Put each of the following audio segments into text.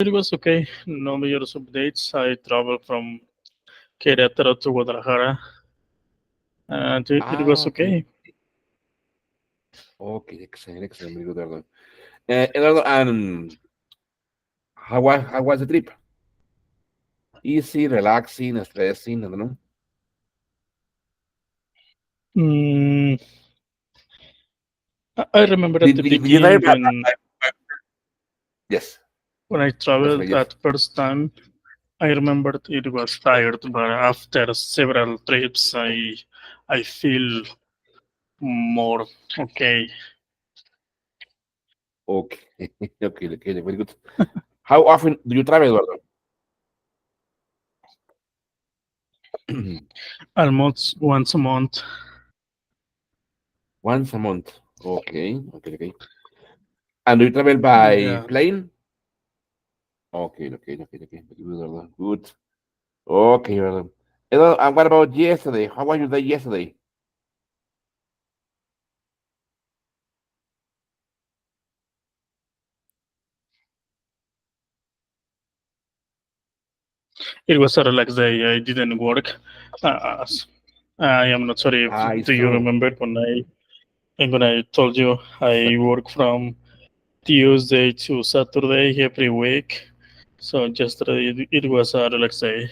It was okay. No major updates. I traveled from Querétaro to Guadalajara, and it Ah, was okay. okay. Okay, excellent, excellent. Very good, Eduardo. Eduardo, and how was the trip? Easy, relaxing, stressing, I don't know. Mm, I remember at Did, the did, did you try beginning by- yes, when I that's traveled yes. at first time. I remembered it was tired, but after several trips, I feel more okay. Okay, okay, okay, very good. How often do you travel, Eduardo? Almost once a month. Once a month. Okay, okay, okay. And do you travel by Yeah, plane? Okay, okay, okay, okay. Very good, Eduardo. Good. Okay, Eduardo. Eduardo, and what about yesterday? How was your day yesterday? it was a relaxed day. I didn't work. As I am not sorry if I do you saw. remember when I told you I work from Tuesday to Saturday every week. So yesterday it was a relaxed day.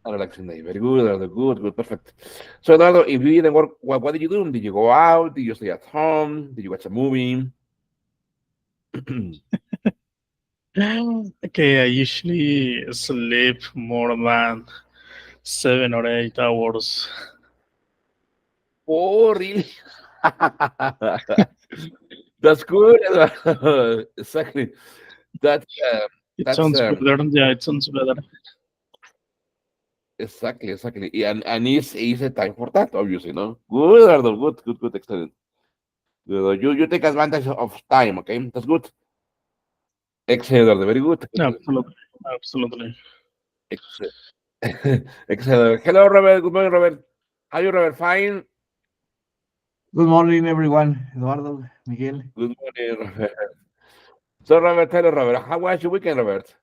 A relaxing day. Very good, Eduardo. Good, good, perfect. So, Eduardo, if you didn't work, what did you do? Did you go out? Did you stay at home? Did you watch a movie? Okay, I usually sleep more than 7 or 8 hours. Oh, really? That's good. Eduardo. Exactly. That's uh, It that's sounds better. Yeah, it sounds better. exactly, exactly. Yeah, and it's a time for that, obviously, no? Good, Eduardo. Good, good, good, excellent. Good. You take advantage of time, okay? That's good. Excellent, Eduardo. Very good. Excellent. Absolutely, absolutely. Excellent. Excellent. Hello, Robert. Good morning, Robert. How are you, Robert? Fine. Good morning, everyone. Eduardo, Miguel. Good morning, Robert. So, Robert, tell us, Robert, how was your weekend, Robert?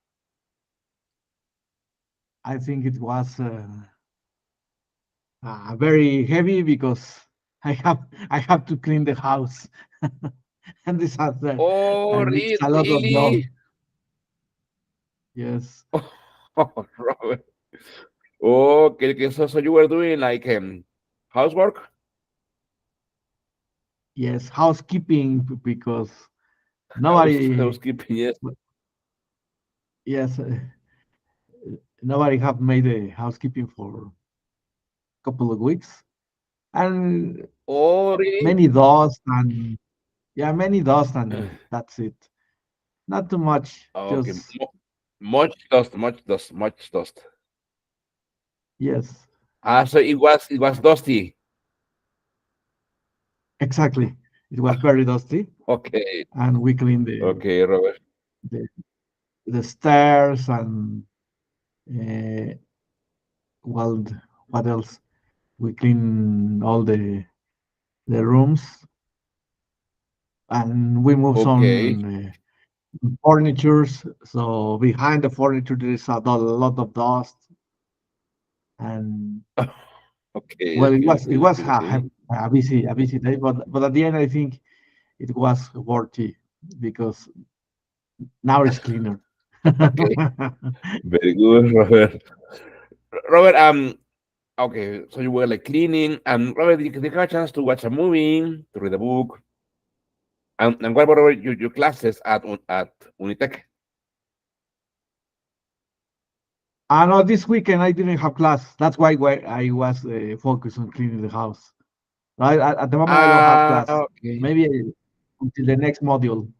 I think it was very heavy because I have to clean the house, and this has Oh, and it's a lot of job. really? Yes, Oh, Robert. Okay, okay. So you were doing like housework? yes, housekeeping because nobody, Housekeeping, yes. yes, nobody have made a housekeeping for a couple of weeks, and Oh, really? many dust and yeah, many dust and that's it. Not too much, Okay. just Much dust, much dust, much dust. yes, Ah, so it was dusty. exactly. It was very dusty, Okay, and we cleaned okay, Robert. the, the stairs and uh, well, what else? We clean all the rooms, and we move Okay, some furnitures. So behind the furniture, there is a lot of dust, and okay, well, it okay, was it okay, was okay, okay. a busy day, but at the end, I think it was worthy because now it's cleaner. Okay, very good, Robert. Robert, okay, so you were like cleaning, and Robert, did you have a chance to watch a movie, to read a book, and what about your classes at Unitec? No, this weekend I didn't have class. That's why I was focused on cleaning the house. Right at the moment, I don't have Ah, class. okay. Maybe until the next module.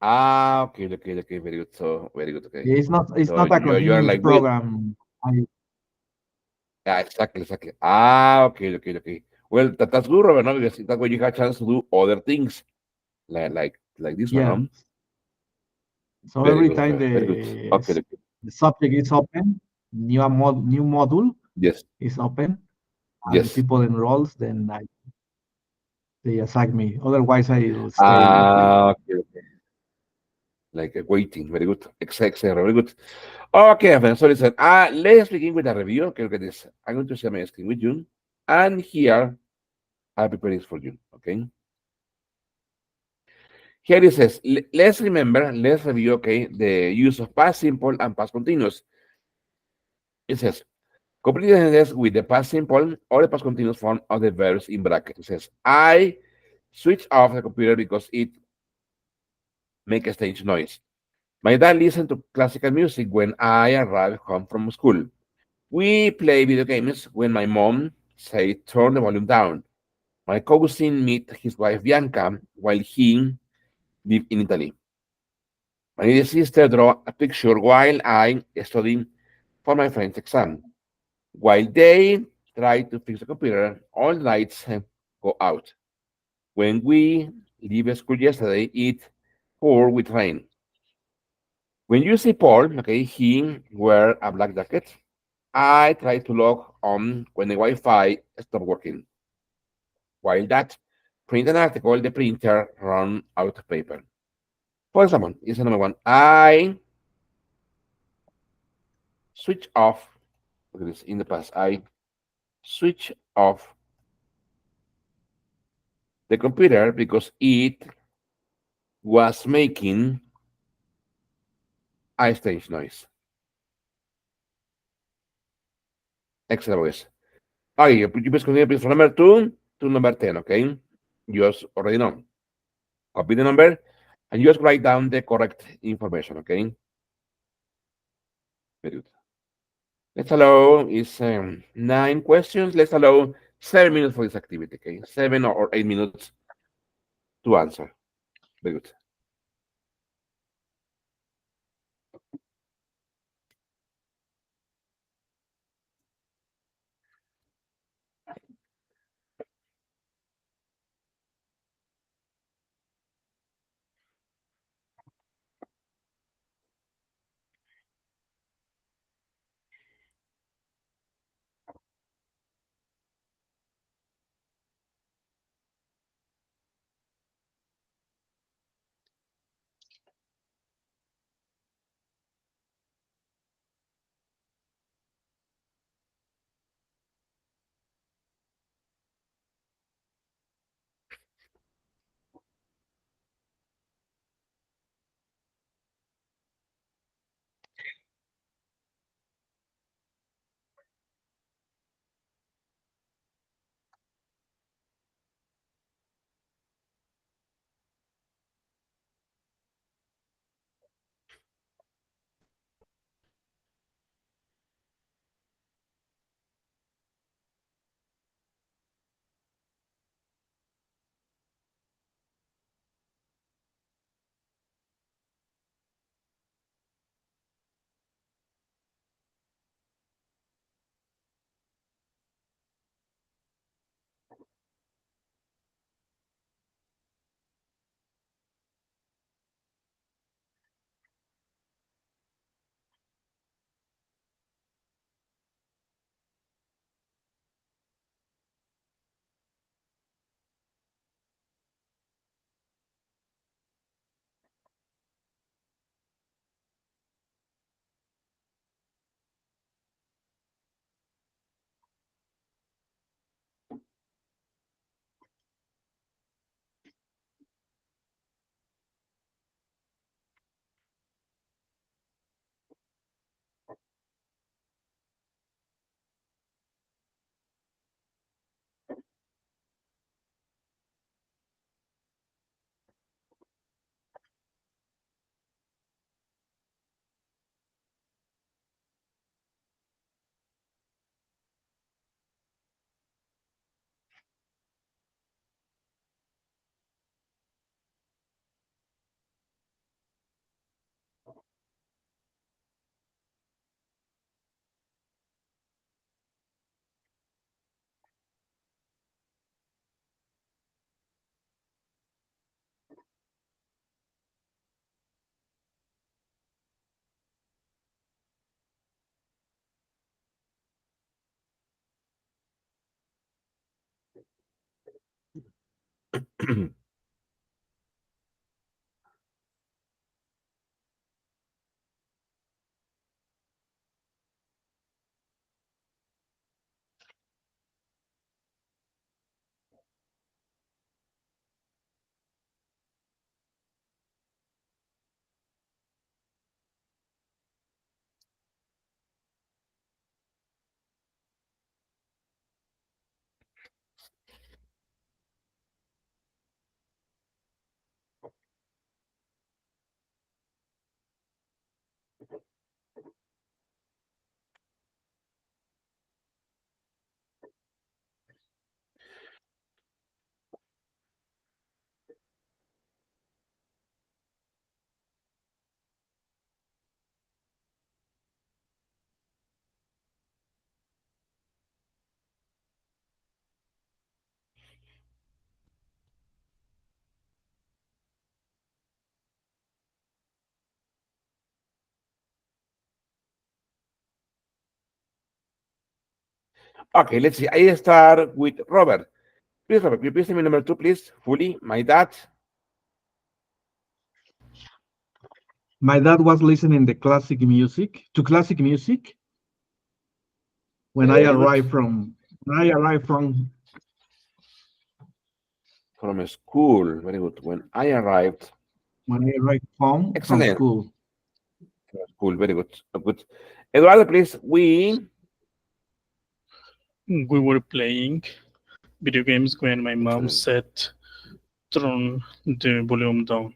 Ah, okay, okay, okay, very good. So very good. Okay, It's not a you're continuous like with program. I yeah, exactly, exactly. Ah, okay, okay, okay. Well, that's good, Robert, no? Because that way you have a chance to do other things like this one, Yeah. no? So Very every good, time Robert. Very good. Okay, okay. the subject is open, new module Yes, is open, and yes. people enrolls, then they assign me. Otherwise, I will stay. Ah, okay, okay. like waiting. Very good. Excellent. Very good. Okay, friends. So listen. Let's begin with a review. Okay, look at this. I'm going to share my screen with you, and here I prepare this for you. Okay. Here it says, let's remember, let's review, okay, the use of past simple and past continuous. It says, complete the sentence with the past simple or the past continuous form of the verbs in brackets. It says, I switch off the computer because it makes a strange noise. My dad listened to classical music when I arrived home from school. We play video games when my mom said turn the volume down. My cousin met his wife Bianca while he lived in Italy. My little sister drew a picture while I studied for my friend's exam. While they try to fix the computer, all the lights go out. When we leave school yesterday, it poured with rain. When you see Paul, okay, he wear a black jacket. I tried to log on when the Wi-Fi stopped working. While that print an article, the printer ran out of paper. For example, is another one. I switch off. Look at this in the past. I switch off the computer because it was making a strange noise. Excellent voice. Okay, you please continue please from number 2 to number 10, okay? You already know. Copy the number and just write down the correct information, okay? Very good. Let's allow is 9 questions. Let's allow 7 minutes for this activity, okay? 7 or 8 minutes to answer. Very good. Okay, let's see. I start with Robert. Please, Robert, you please tell me number two, please. Fully, my dad. My dad was listening to classic music when I Very good. arrived from when I arrived from From school. Very good. When I arrived. when I arrived home from Excellent. school. Cool. Very good. Good. Eduardo, please. We were playing video games when my mom Excellent. said, "Turn the volume down."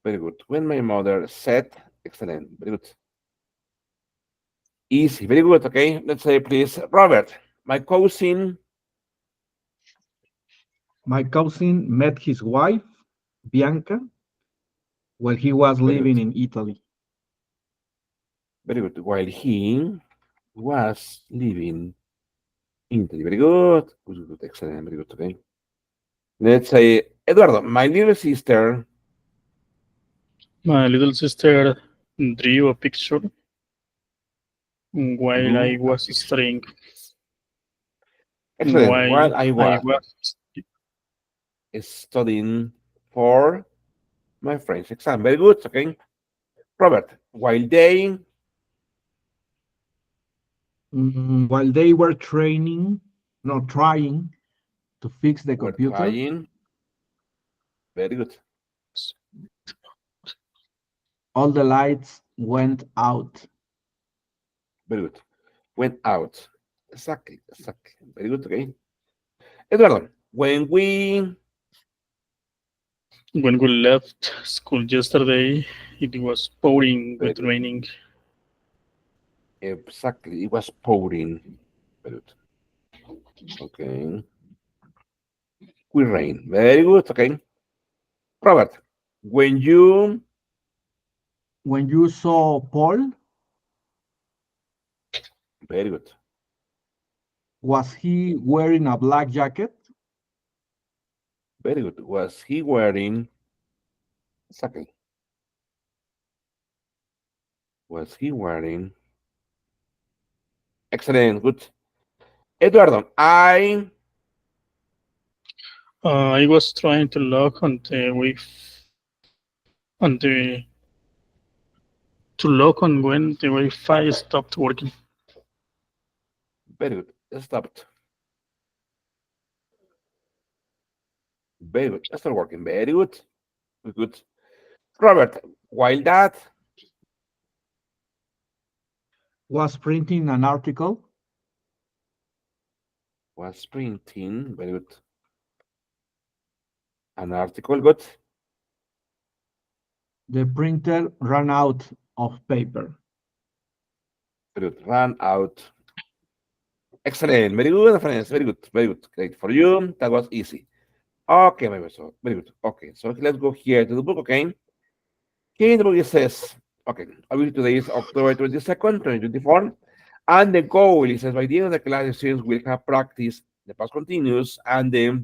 Very good. When my mother said, excellent. Very good. Easy. Very good. Okay. Let's say, please, Robert. My cousin. My cousin met his wife, Bianca, while he was Very living good. in Italy. Very good. While he was living in Italy. Very good. Good, good. Excellent. Very good. Okay. Let's say, Eduardo, my little sister. My little sister drew a picture while I Drew a was picture. studying. Excellent. While While I I was was studying for my French exam. Very good. Okay. Robert, while they While they were trying to fix the were computer, trying, very good. all the lights went out. Very good. Went out. Exactly. Exactly. Very good. Okay. Eduardo, when we left school yesterday, it was pouring very with good. raining. Exactly. It was pouring. Very good. Okay. We rain. Very good. Okay. Robert, when you, When you saw Paul, very good. was he wearing a black jacket? Very good. Was he wearing, exactly. Was he wearing, excellent. Good. Eduardo, I was trying to log on on when the Wi-Fi stopped working. very good. Stopped. Very good. Start working. Very good. Good. Robert, while that Was printing an article? was printing, very good, an article, good, The printer ran out of paper. very good, ran out. Excellent. Very good, friends. Very good. Very good. Great. For you, that was easy. Okay, my so very good. Okay, so let's go here to the book, okay? Here in the book it says, okay, obviously today is October 22nd, 2024. And the goal, it says, by the end of the class, the students will have practiced the past continuous and the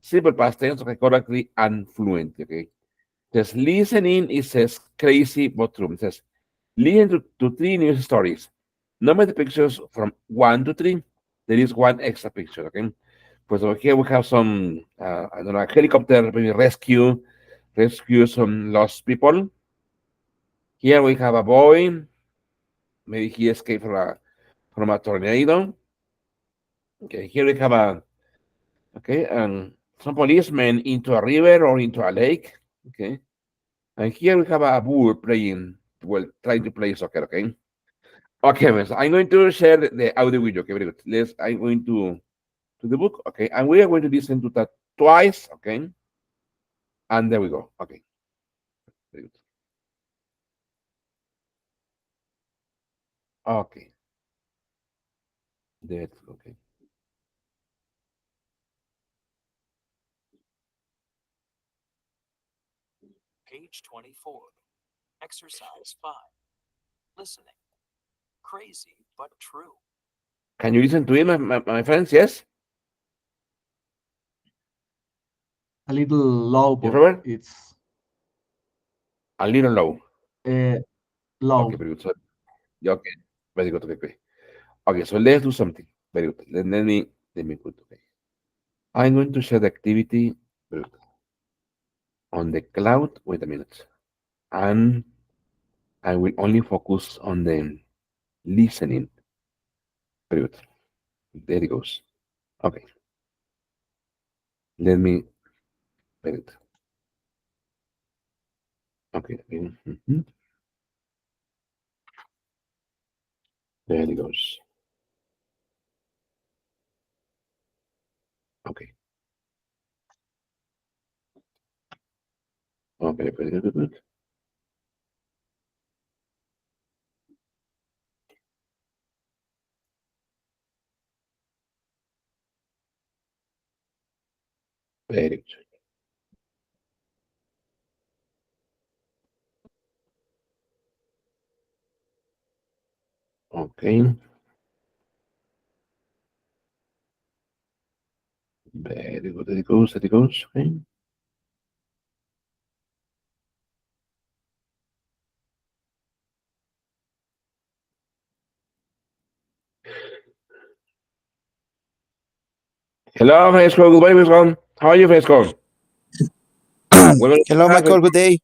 simple past tense, okay, correctly and fluently, okay? Says listening, it says crazy but true. It says listen to three news stories. Number the pictures from 1 to 3. There is one extra picture, okay? Pues over here we have some, I don't know, a helicopter, maybe rescue some lost people. Here we have a boy, maybe he escaped from a tornado. Okay, here we have okay, some policemen into a river or into a lake. Okay, and here we have a bull playing, well, trying to play soccer. Okay, okay, miss, I'm going to share the audio with you. Okay, very good. I'm going to the book. Okay, and we are going to listen to that twice. Okay, and there we go. Okay, very good. Okay, that's okay. Page 24. Exercise 5. Listening. Crazy but true. Can you listen to it, my friends? Yes, A little low, yes, but Robert. it's A little low. uh, Okay, low. very good. So, yeah, okay, very good. Okay, okay. Okay, so let's do something. Very good. Let me put, okay. I'm going to share the activity very good, on the cloud. Wait a minute. And I will only focus on the listening. Very good. There it goes. Okay. Let me, very good. Okay. Mhm. There it goes. Okay. Okay, very good, good. Very good. Okay. Very good. There it goes. There it goes. Okay. Hello, Fresco. Good morning, Fresco. How are you, Fresco? Hello, Michael. Good day.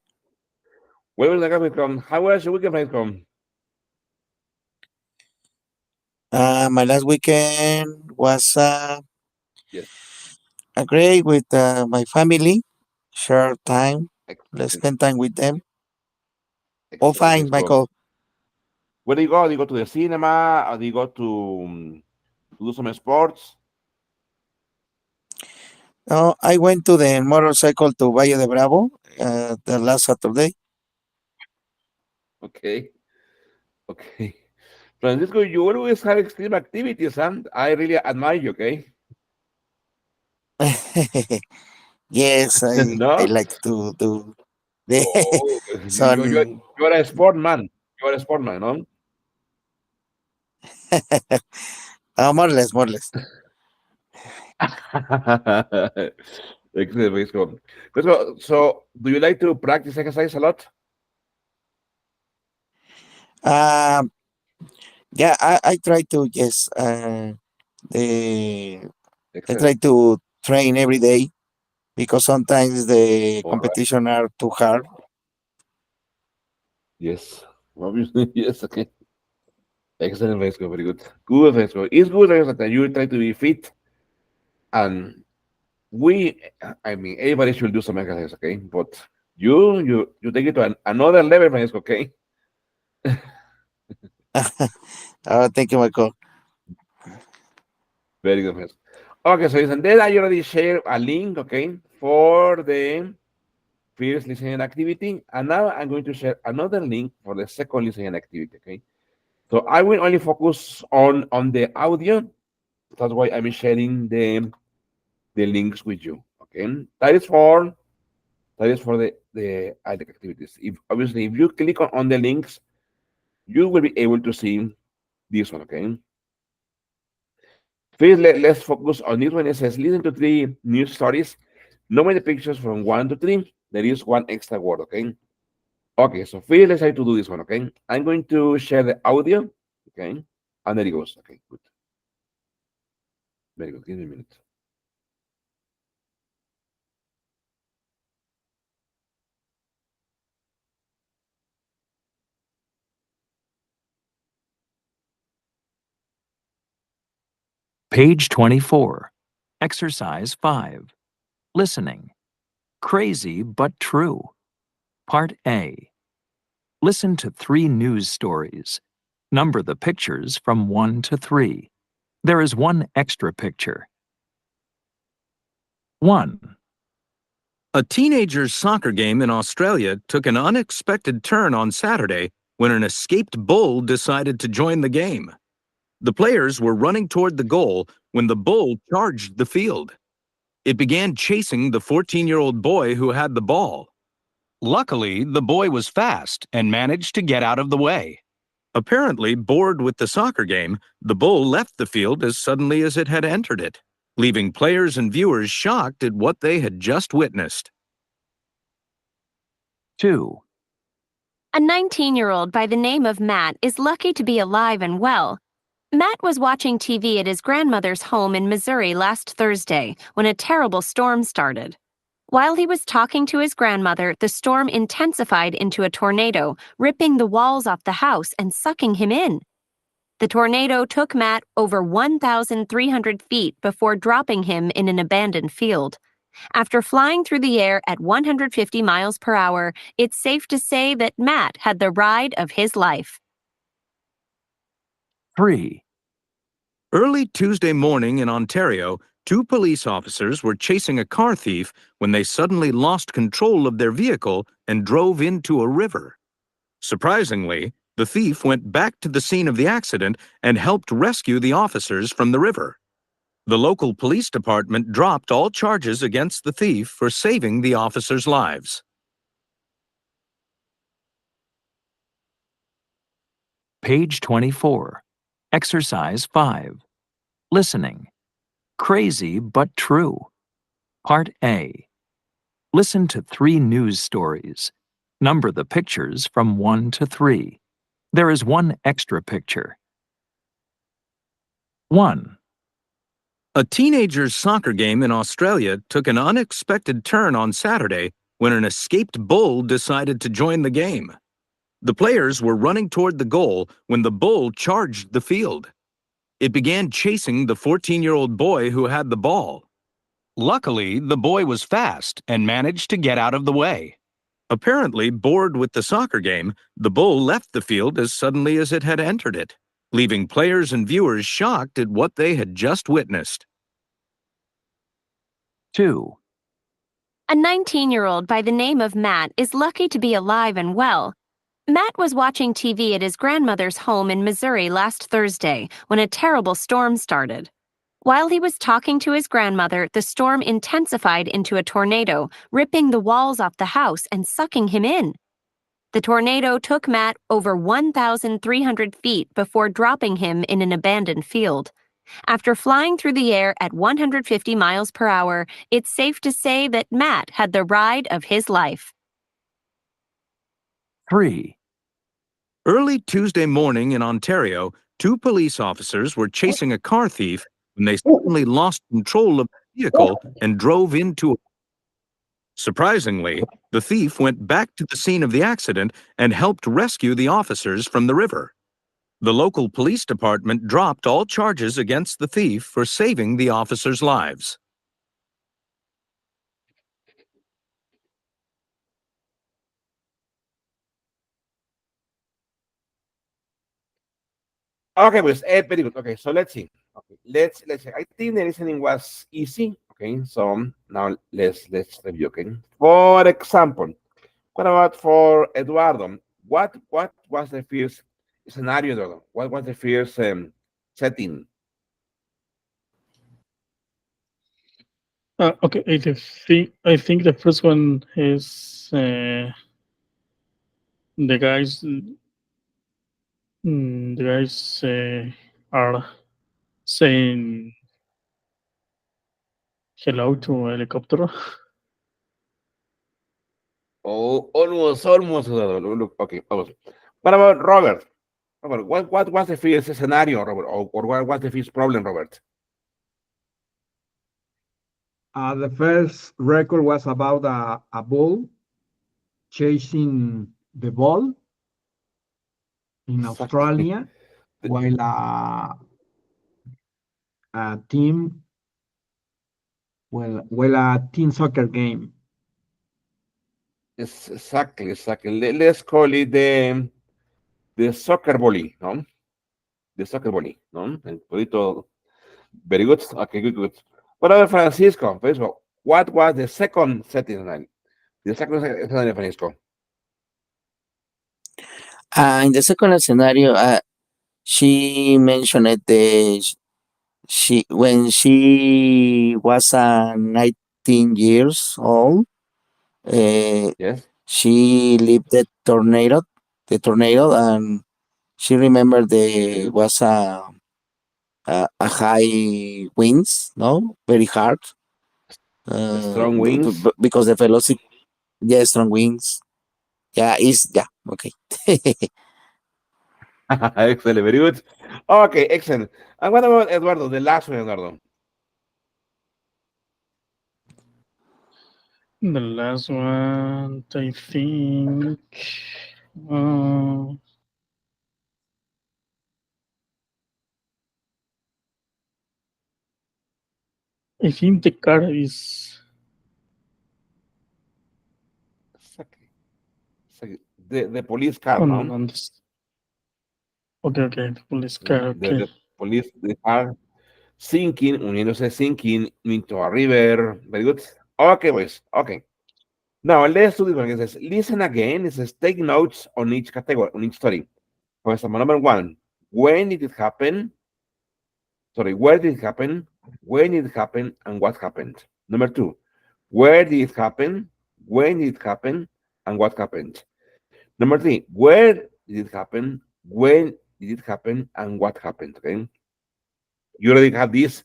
Welcome to Fresco. How was your weekend, Fresco? My last weekend was Yes. great with my family. Share time. Let's Excellent. spend time with them. All Excellent, fine, Fresco. Michael. Where do you go? Do you go to the cinema? Or do you go to do some sports? Oh, I went to the motorcycle to Valle de Bravo the last Saturday. Okay. Okay. Francisco, you always have extreme activities, and I really admire you, okay? Yes, I No? like to do the Oh, some you're a sportman. You're a sportman, no? more or less, more or less. Excellent, Francisco. Francisco, so do you like to practice exercise a lot? Um, yeah, I try to yes. The I try Excellent. to train every day because sometimes the All right. competition are too hard. Yes. Obviously, yes, okay. Excellent, Francisco. Very good. Good, Francisco. It's good, Francisco, that you try to be fit, and I mean, everybody should do some exercise, okay? But you take it to another level, Francisco, okay? Thank you, Michael. Very good, Francisco. Okay, so and then I already shared a link, okay, for the first listening activity, and now I'm going to share another link for the second listening activity, okay? So I will only focus on the audio. That's why I'm sharing the links with you, okay? That is for the activities. If obviously if you click on the links, you will be able to see this one, okay? First, let's focus on this one. It says, listen to 3 news stories. Number the pictures from 1 to 3. There is 1 extra word, okay? Okay, so first, let's try to do this one, okay? I'm going to share the audio, okay? And there it goes. Okay, good. Very good. Give me a minute. Page 24. Exercise 5. Listening. Crazy but true. Part A. Listen to 3 news stories. Number the pictures from 1 to 3. There is 1 extra picture. 1. A teenager's soccer game in Australia took an unexpected turn on Saturday when an escaped bull decided to join the game. The players were running toward the goal when the bull charged the field. It began chasing the 14-year-old boy who had the ball. Luckily, the boy was fast and managed to get out of the way. Apparently bored with the soccer game, the bull left the field as suddenly as it had entered it, leaving players and viewers shocked at what they had just witnessed. 2. A 19-year-old by the name of Matt is lucky to be alive and well. Matt was watching TV at his grandmother's home in Missouri last Thursday when a terrible storm started. While he was talking to his grandmother, the storm intensified into a tornado, ripping the walls off the house and sucking him in. The tornado took Matt over 1,300 feet before dropping him in an abandoned field. After flying through the air at 150 miles per hour, it's safe to say that Matt had the ride of his life. 3. Early Tuesday morning in Ontario, 2 police officers were chasing a car thief when they suddenly lost control of their vehicle and drove into a river. Surprisingly, the thief went back to the scene of the accident and helped rescue the officers from the river. The local police department dropped all charges against the thief for saving the officers' lives. Page 24. Exercise 5. Listening. Crazy but true. Part A. Listen to 3 news stories. Number the pictures from 1 to 3. There is one extra picture. 1. A teenager's soccer game in Australia took an unexpected turn on Saturday when an escaped bull decided to join the game. The players were running toward the goal when the bull charged the field. It began chasing the 14-year-old boy who had the ball. Luckily, the boy was fast and managed to get out of the way. Apparently bored with the soccer game, the bull left the field as suddenly as it had entered it, leaving players and viewers shocked at what they had just witnessed. 2. A 19-year-old by the name of Matt is lucky to be alive and well. Matt was watching TV at his grandmother's home in Missouri last Thursday when a terrible storm started. While he was talking to his grandmother, the storm intensified into a tornado, ripping the walls off the house and sucking him in. The tornado took Matt over 1,300 feet before dropping him in an abandoned field. After flying through the air at 150 miles per hour, it's safe to say that Matt had the ride of his life. 3. Early Tuesday morning in Ontario, 2 police officers were chasing a car thief when they suddenly lost control of the vehicle and drove into. Surprisingly, the thief went back to the scene of the accident and helped rescue the officers from the river. The local police department dropped all charges against the thief for saving the officers' lives. Okay, pues, very good. Okay, so let's see. Okay, let's see. I think the listening was easy. Okay, so now let's review. Okay, for example, what about for Eduardo? What was the first scenario, Eduardo? What was the first setting? Okay, I think the first one is the guys are saying hello to a helicopter. Oh, almost, Eduardo. Look, okay, almost. What about Robert? Robert, what was the first scenario, Robert, or what was the first problem, Robert? The first record was about a bull chasing the ball in Exactly. Australia, while a team, a team soccer game. Exactly. Let's call it the soccer volley, no? The soccer volley, no? El poquito. Very good. Okay, good. What about Francisco? What was the second setting? The second setting, Francisco. In the second scenario, she mentioned when she was 19 years old. Yes. She lived the tornado, and she remembered there was a high winds, no, very hard. Strong winds. Because the velocity, strong winds. Okay. Excellent, very good. Okay, excellent. And what about Eduardo? The last one, Eduardo. The last one, I think. Uh, I think the car is. The police car, On, no? on this. Okay, the police car, okay. The police the car sinking, uniéndose sinking into a river. Very good. Okay, boys. Okay. Now let's do this one. It says, listen again. It says, take notes on each category, on each story. For example, number one, when did it happen? Sorry, where did it happen? When did it happen? And what happened? Number two, where did it happen? When did it happen? And what happened? Number three, where did it happen? When did it happen? And what happened? Okay. You already have this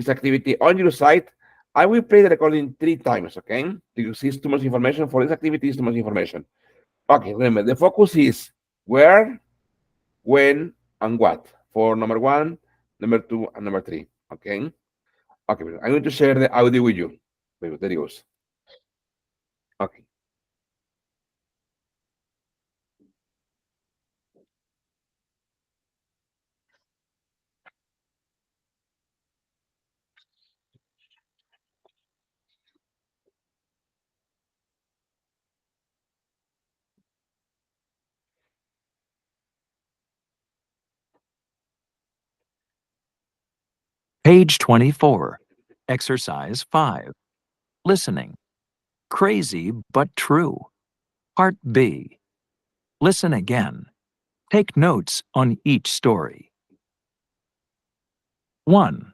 activity on your site. I will play the recording 3 times, okay? Because it's too much information. For this activity, it's too much information. Okay, remember, the focus is where, when, and what for number 1, number 2, and number 3, okay? Okay, I'm going to share the audio with you. There it goes. Okay. Page 24. Exercise 5. Listening. Crazy but true. Part B. Listen again. Take notes on each story. 1.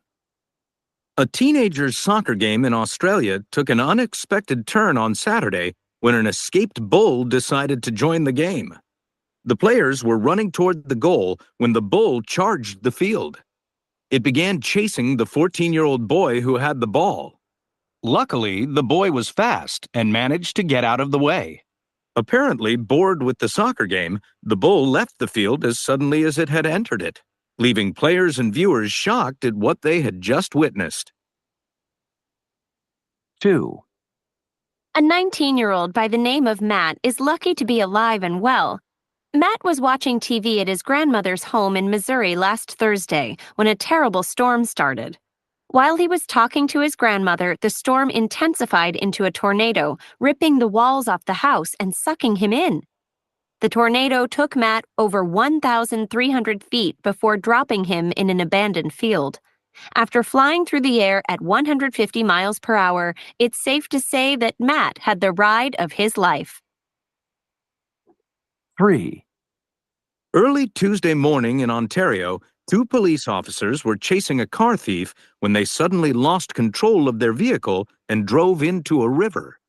A teenager's soccer game in Australia took an unexpected turn on Saturday when an escaped bull decided to join the game. The players were running toward the goal when the bull charged the field. It began chasing the 14-year-old boy who had the ball. Luckily, the boy was fast and managed to get out of the way. Apparently bored with the soccer game, the bull left the field as suddenly as it had entered it, leaving players and viewers shocked at what they had just witnessed. 2. A 19-year-old by the name of Matt is lucky to be alive and well. Matt was watching TV at his grandmother's home in Missouri last Thursday when a terrible storm started. While he was talking to his grandmother, the storm intensified into a tornado, ripping the walls off the house and sucking him in. The tornado took Matt over 1,300 feet before dropping him in an abandoned field. After flying through the air at 150 miles per hour, it's safe to say that Matt had the ride of his life. 3. Early Tuesday morning in Ontario, 2 police officers were chasing a car thief when they suddenly lost control of their vehicle and drove into a river.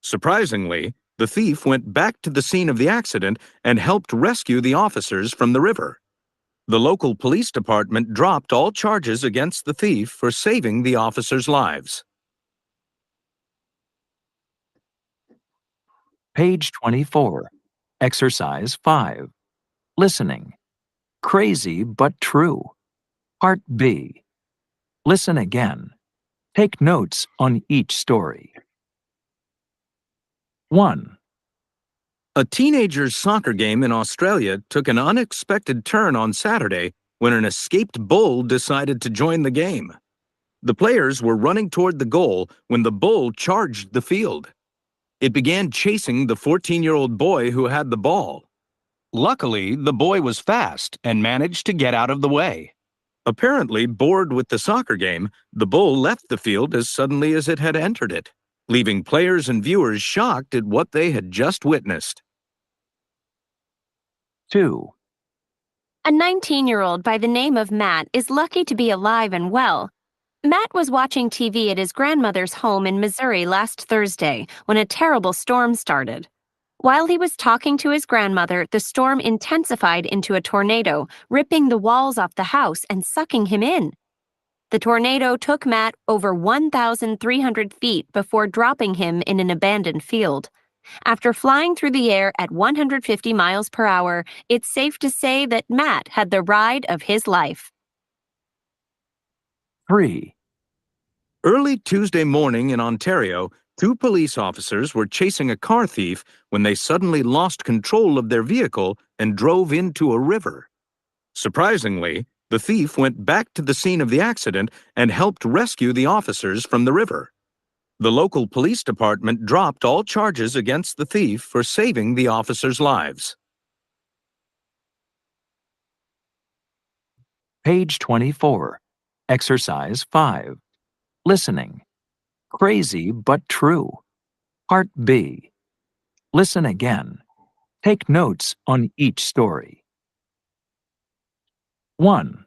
Surprisingly, the thief went back to the scene of the accident and helped rescue the officers from the river. The local police department dropped all charges against the thief for saving the officers' lives. Page 24. Exercise 5. Listening. Crazy but true. Part B. Listen again. Take notes on each story. 1. A teenager's soccer game in Australia took an unexpected turn on Saturday when an escaped bull decided to join the game. The players were running toward the goal when the bull charged the field. It began chasing the 14-year-old boy who had the ball. Luckily, the boy was fast and managed to get out of the way. Apparently bored with the soccer game, the bull left the field as suddenly as it had entered it, leaving players and viewers shocked at what they had just witnessed. 2. A 19-year-old by the name of Matt is lucky to be alive and well. Matt was watching TV at his grandmother's home in Missouri last Thursday when a terrible storm started. While he was talking to his grandmother, the storm intensified into a tornado, ripping the walls off the house and sucking him in. The tornado took Matt over 1,300 feet before dropping him in an abandoned field. After flying through the air at 150 miles per hour, it's safe to say that Matt had the ride of his life. 3. Early Tuesday morning in Ontario, two police officers were chasing a car thief when they suddenly lost control of their vehicle and drove into a river. Surprisingly, the thief went back to the scene of the accident and helped rescue the officers from the river. The local police department dropped all charges against the thief for saving the officers' lives. Page 24. Exercise 5. Listening. Crazy but true. Part B. Listen again. Take notes on each story. 1.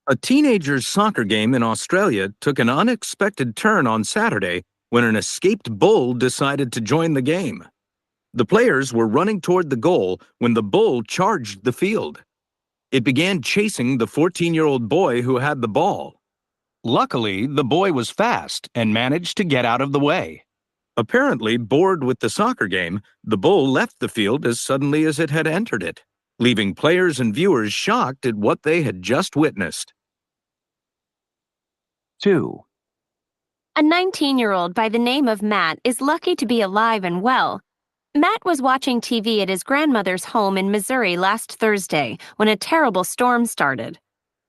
A teenager's soccer game in Australia took an unexpected turn on Saturday when an escaped bull decided to join the game. The players were running toward the goal when the bull charged the field. It began chasing the 14-year-old boy who had the ball. Luckily, the boy was fast and managed to get out of the way. Apparently bored with the soccer game, the bull left the field as suddenly as it had entered it, leaving players and viewers shocked at what they had just witnessed. 2. A 19-year-old by the name of Matt is lucky to be alive and well. Matt was watching TV at his grandmother's home in Missouri last Thursday when a terrible storm started.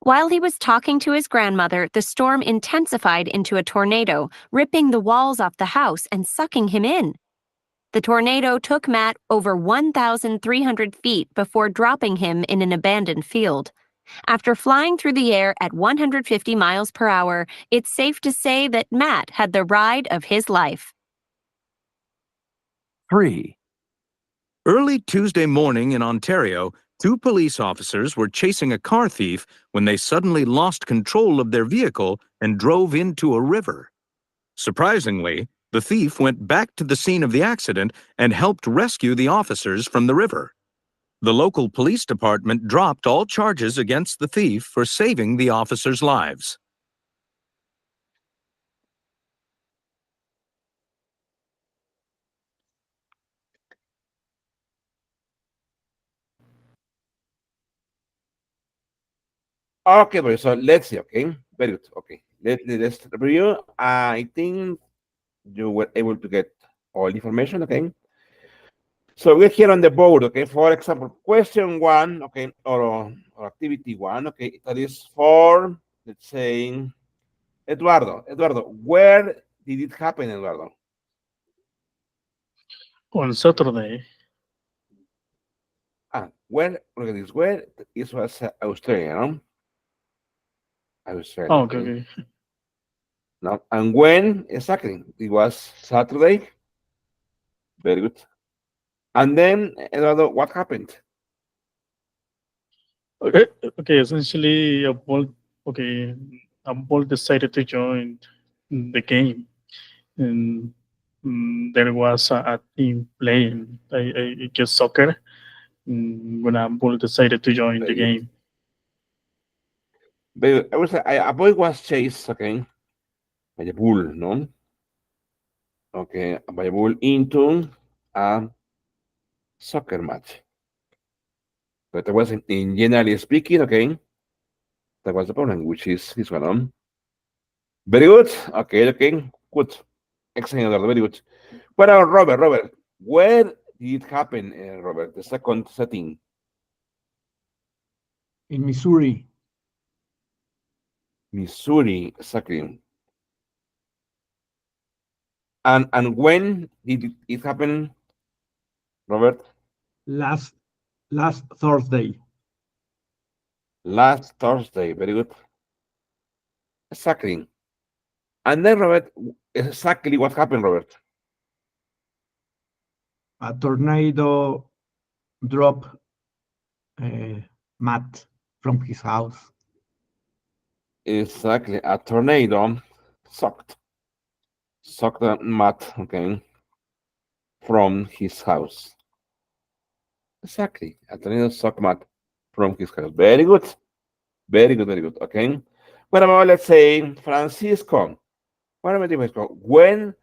While he was talking to his grandmother, the storm intensified into a tornado, ripping the walls off the house and sucking him in. The tornado took Matt over 1,300 feet before dropping him in an abandoned field. After flying through the air at 150 miles per hour, it's safe to say that Matt had the ride of his life. 3. Early Tuesday morning in Ontario, two police officers were chasing a car thief when they suddenly lost control of their vehicle and drove into a river. Surprisingly, the thief went back to the scene of the accident and helped rescue the officers from the river. The local police department dropped all charges against the thief for saving the officers' lives. Okay, boy, so let's see, okay? Very good, okay. Let's review. I think you were able to get all the information, okay? So we're here on the board, okay? For example, question 1, okay, or activity 1, okay, that is for, let's say, Eduardo. Eduardo, where did it happen, Eduardo? On Saturday. Where, look at this, where it was Australia, no? Australia, Oh, okay, okay. No, and when exactly? It was Saturday. Very good. And then, Eduardo, what happened? Okay, essentially, a ball decided to join the game, and there was a team playing, I guess, soccer, when a ball decided to join the Very good. game. But I would say a boy was chased, okay, by a bull, no? Okay, by a bull into a soccer match. But that was in generally speaking, okay, that was the problem, which is this one, no? Very good. Okay, okay, good. Excellent, Eduardo, very good. What about Robert? Robert, where did it happen, Robert? The second setting. In Missouri. Missouri, exactly. And when did it happen, Robert? Last Thursday. Last Thursday. Very good. Exactly. And then, Robert, exactly what happened, Robert? A tornado dropped Matt from his house. Exactly. A tornado sucked Matt, okay, from his house. Exactly. A tornado sucked Matt from his house. Very good. Very good, very good. Okay. What about, let's say, Francisco? What about Francisco? Where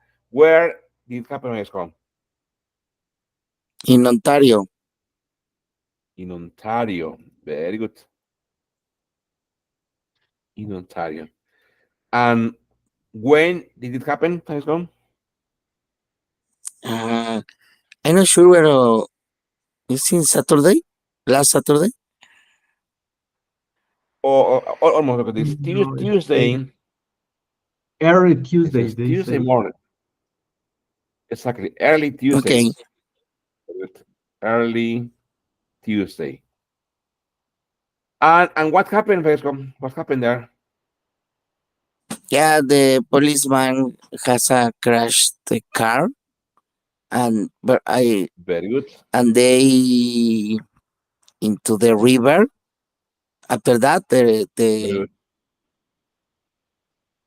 did it happen, Francisco? In Ontario. In Ontario. Very good. In Ontario. And when did it happen, Francisco? I'm not sure whether it's in Saturday, last Saturday. Or almost look at this. No, Tuesday. early It Tuesday, says they Tuesday say. morning. Exactly. Early Tuesday. Okay. Good. Early Tuesday. And what happened, Francisco? What happened there? Yeah, the policeman has a crashed the car, and Very good. and they into the river. After that, Very good.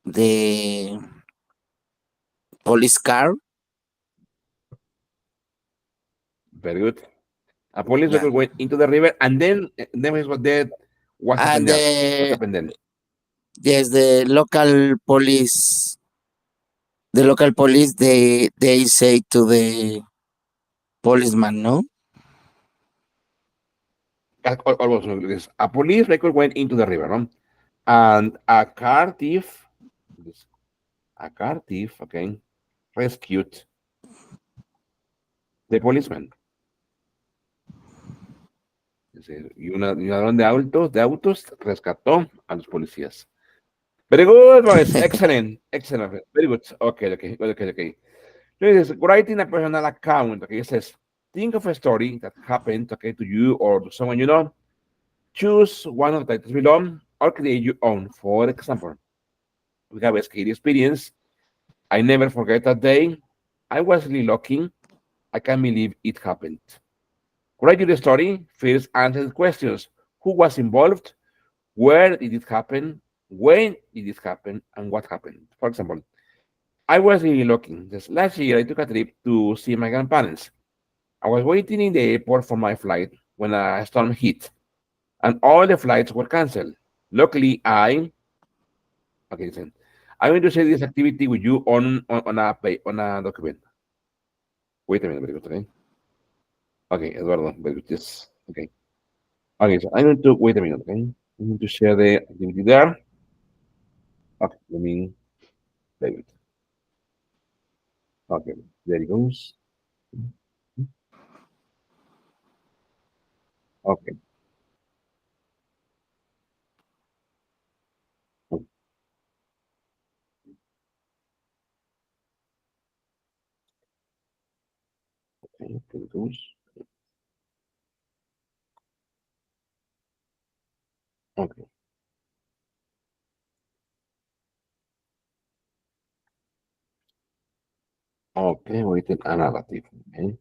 the police car. Very good. A police Yeah, vehicle went into the river, and then was dead. What happened and there? What happened then? yes, the local police, they say to the policeman, no. Almost like this. A police vehicle went into the river, no? And a car thief, okay, rescued the policeman. Es decir, y un ladrón de autos rescató a los policías. Very good, boys. Excellent. Excellent. Very good. Okay. So it is writing a personal account. Okay, it says, think of a story that happened, okay, to you or to someone you know. Choose one of the titles below or create your own. For example, we have a scary experience. I never forget that day. I was really lucky. I can't believe it happened. Write your story. First, answer the questions. Who was involved? Where did it happen? When did it happen? And what happened? For example, I was really lucky. Just last year, I took a trip to see my grandparents. I was waiting in the airport for my flight when a storm hit, and all the flights were canceled. Luckily, okay, listen, I'm going to share this activity with you on a document. Wait a minute, very good, okay? Okay, Eduardo, very good. Yes, okay. Okay, so I'm going to wait a minute, okay? I'm going to share the activity there. Okay, let me, very good. Okay, there it goes. Okay. Okay, there it goes. Okay. Okay, waiting a narrative. Okay.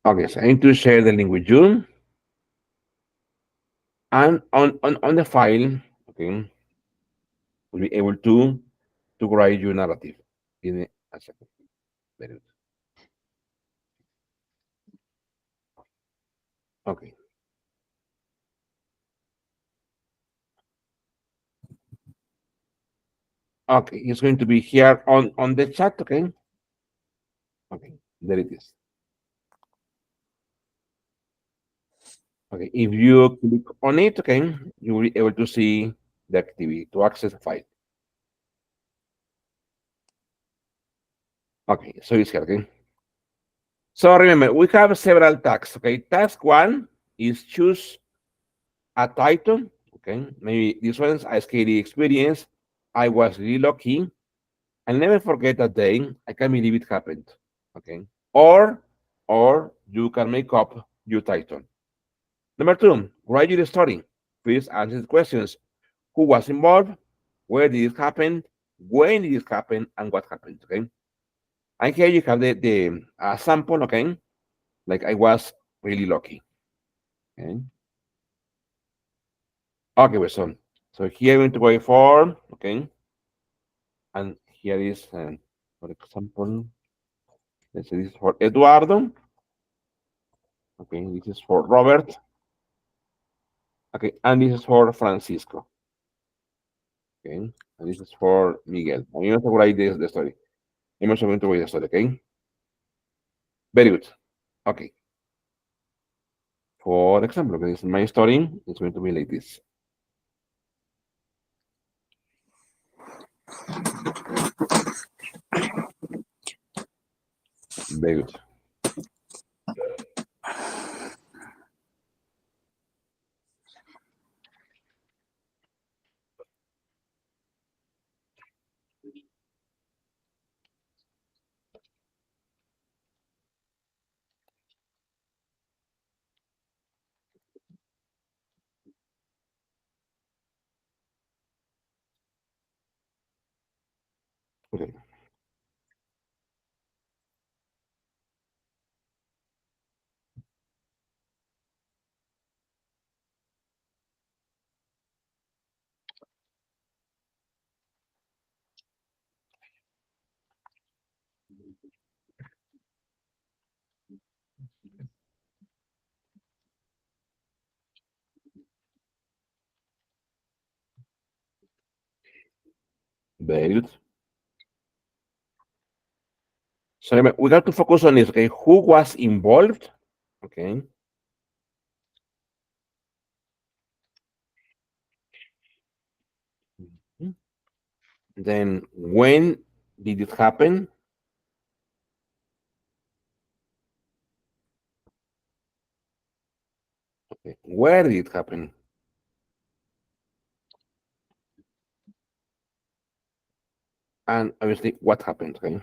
Okay, so I need to share the link with you. And on the file, okay, we'll be able to write your narrative. Give me a second. Very good. Okay. Okay, it's going to be here on the chat, okay? Okay, there it is. Okay, if you click on it, okay, you will be able to see the activity to access the file. Okay, so it's here, okay? So remember, we have several tasks, okay? Task one is choose a title, okay? Maybe this one's a scary experience. I was really lucky. I'll never forget that day. I can't believe it happened, okay? Or, or you can make up your title. Number two, write your story. Please answer the questions. Who was involved? Where did it happen? When did it happen? And what happened, okay? And here you have the sample, okay? Like I was really lucky, okay? Okay, well, so here I'm going to go for, okay? And here is, for example, let's say this is for Eduardo. Okay, this is for Robert. Okay, and this is for Francisco. Okay, and this is for Miguel. I'm going to write the story. I'm also going to write the story, okay? Very good. Okay. For example, okay, this is my story. It's going to be like this. Very good. Okay. Very good. So we got to focus on this. Okay, who was involved? Okay. Mhm. Then when did it happen? Okay. Where did it happen? And obviously, what happened? Okay.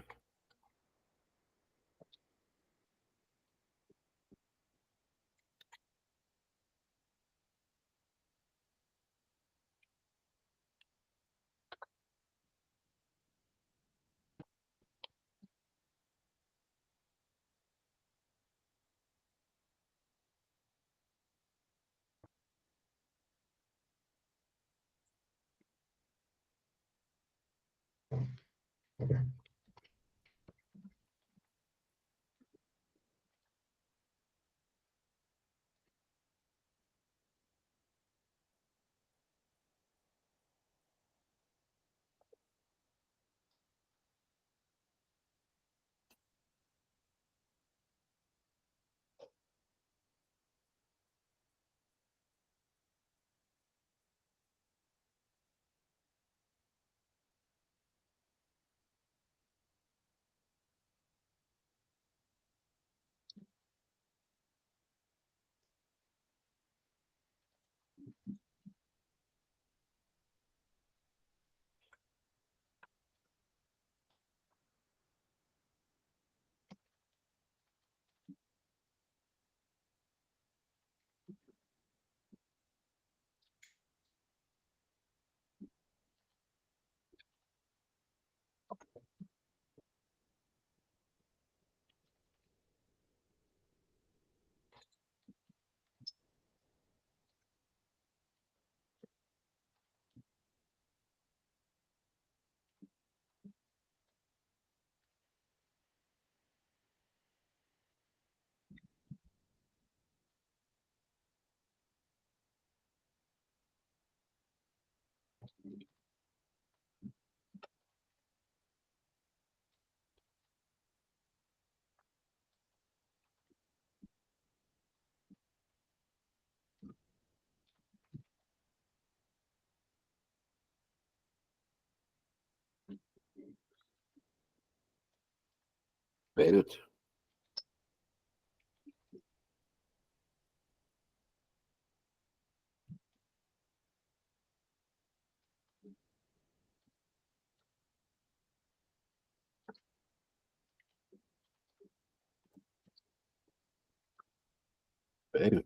Very good. Very good.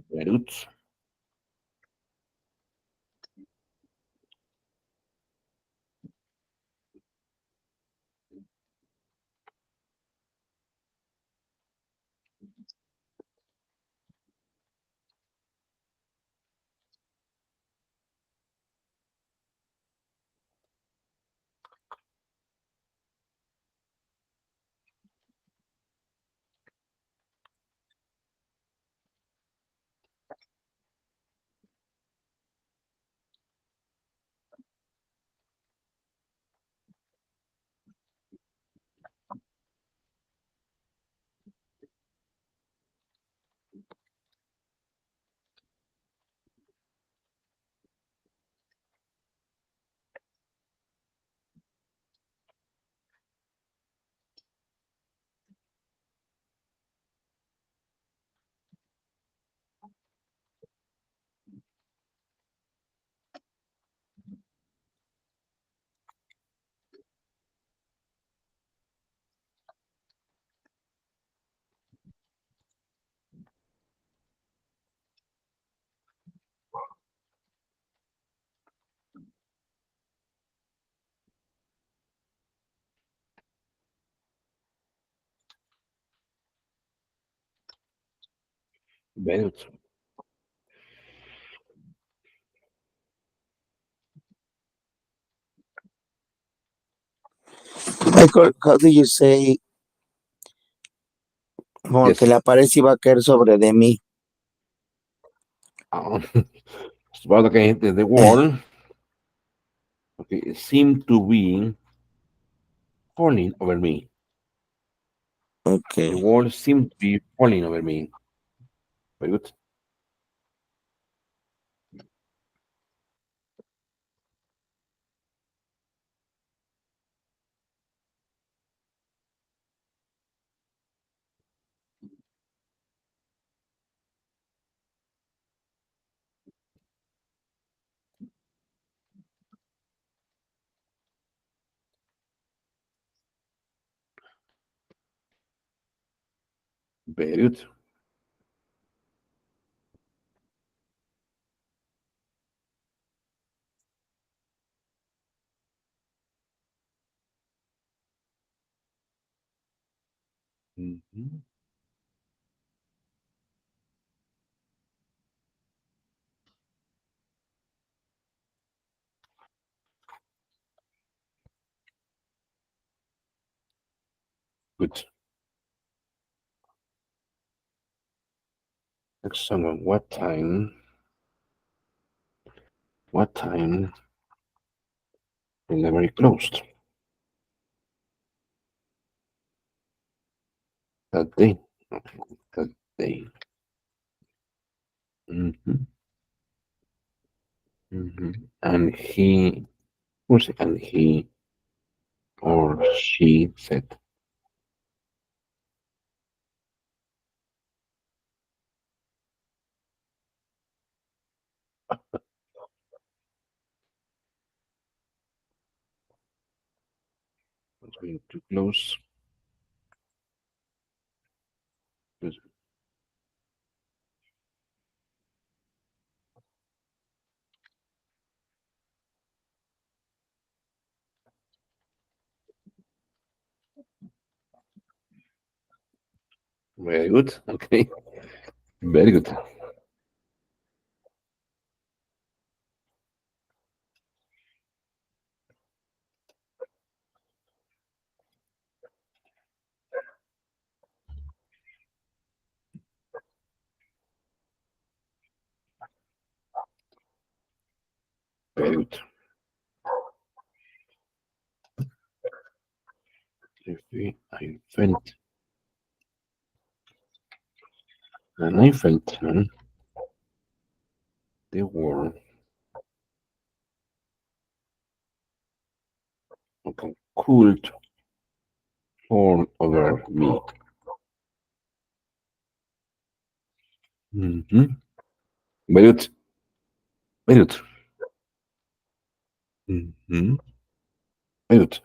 Very good. Very good. Michael, how do you say como que Yes. la pared se iba a caer sobre de mí? Well, okay, the wall, okay, seemed to be falling over me. The Okay. wall seemed to be falling over me. Very good. Very good. Mhm. Good. Next song. What time? What time? The library closed that day. Okay, that day. Mm-hmm. Mm-hmm. And he, who's it? And he or she said, "I'm going to close." Yes, very good. Okay, very good. Very good. If I felt, and I felt the world, okay, could fall over me. Mm-hmm. Very good. Very good. Mm-hmm. Very good.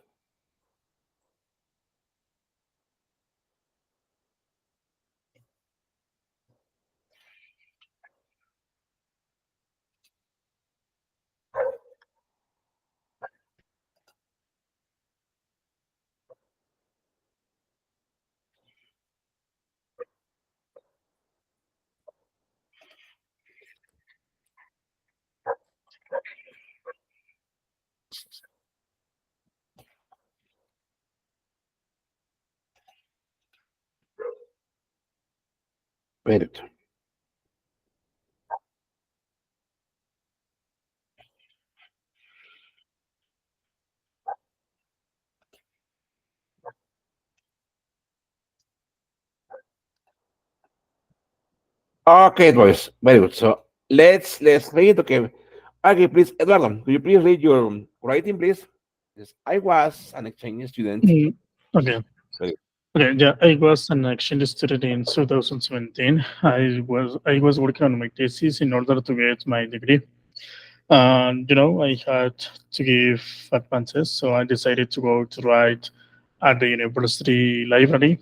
Very good. Okay, boys. Very good. So let's read. Okay. Okay, please, Eduardo, could you please read your writing, please? Yes, I was an exchange student. Mm, okay. Very Okay, yeah, I was an exchange student in 2017. I was working on my thesis in order to get my degree. And I had to give advances, so I decided to go to write at the university library.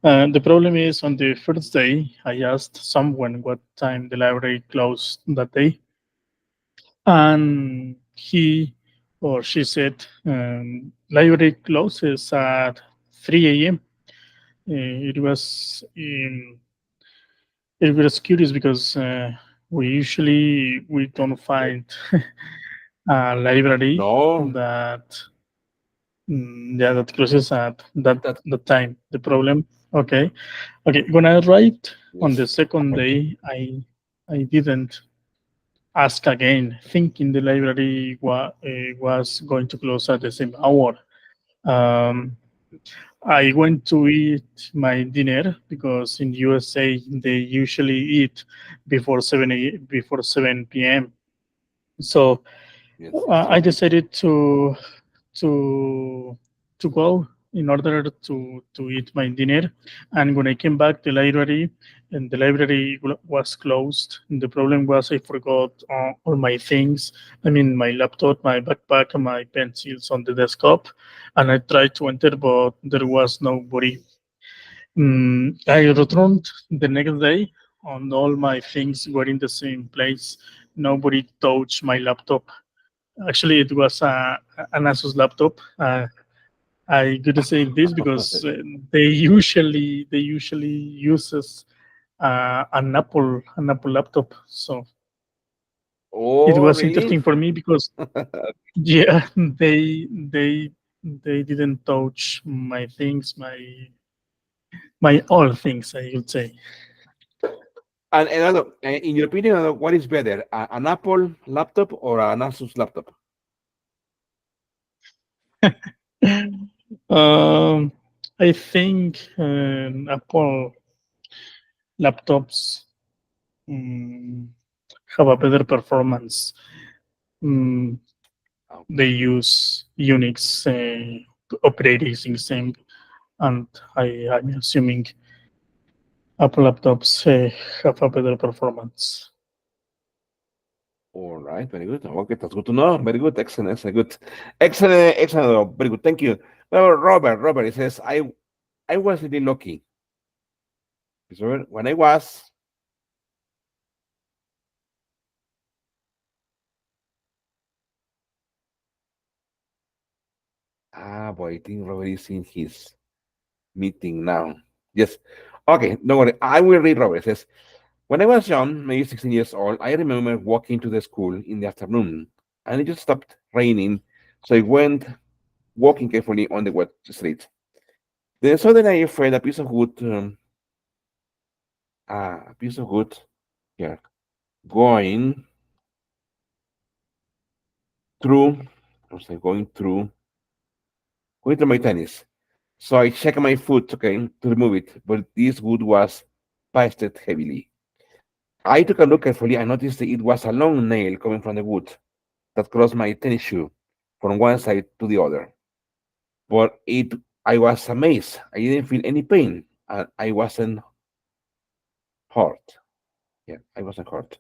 And the problem is, on the first day, I asked someone what time the library closed that day, and he or she said library closes at 3 a.m. It was it was curious because we don't find a library No, that yeah, that closes at that that the time. The problem, okay, okay. When I arrived on the yes. second day, I didn't ask again, thinking the library was going to close at the same hour. Um, I went to eat my dinner because in USA they usually eat before before 7 p.m. So Yes, yes, I yes. decided to to go in order to eat my dinner. And when I came back, the library was closed. And the problem was I forgot all my things. I mean, my laptop, my backpack, and my pencils on the desktop. And I tried to enter, but there was nobody. I returned the next day, and all my things were in the same place. Nobody touched my laptop. Actually, it was an Asus laptop. I could say this because they usually uses an Apple laptop. So it Oh, was really? interesting for me because yeah, they didn't touch my things, my all things, I would say. And in your opinion, what is better, an Apple laptop or an Asus laptop? um, I think Apple laptops mm, have a better performance. Mm, they use Unix operating system, and I'm assuming Apple laptops have a better performance. All right, very good. Okay, that's good to know. Very good, excellent, excellent, good, excellent, excellent. Very good, thank you. Well, Robert, he says, I was really lucky. So when I was, boy, I think Robert is in his meeting now. Yes. Okay, don't worry. I will read Robert. It says, when I was young, maybe 16 years old, I remember walking to the school in the afternoon, and it just stopped raining, so I went walking carefully on the wet street. Then suddenly I felt a piece of wood, yeah, going through, I was like going through my tennis. So I checked my foot, okay, to remove it, but this wood was pasted heavily. I took a look carefully and noticed that it was a long nail coming from the wood that crossed my tennis shoe from one side to the other. But I was amazed. I didn't feel any pain, and I wasn't hurt. Yeah, I wasn't hurt.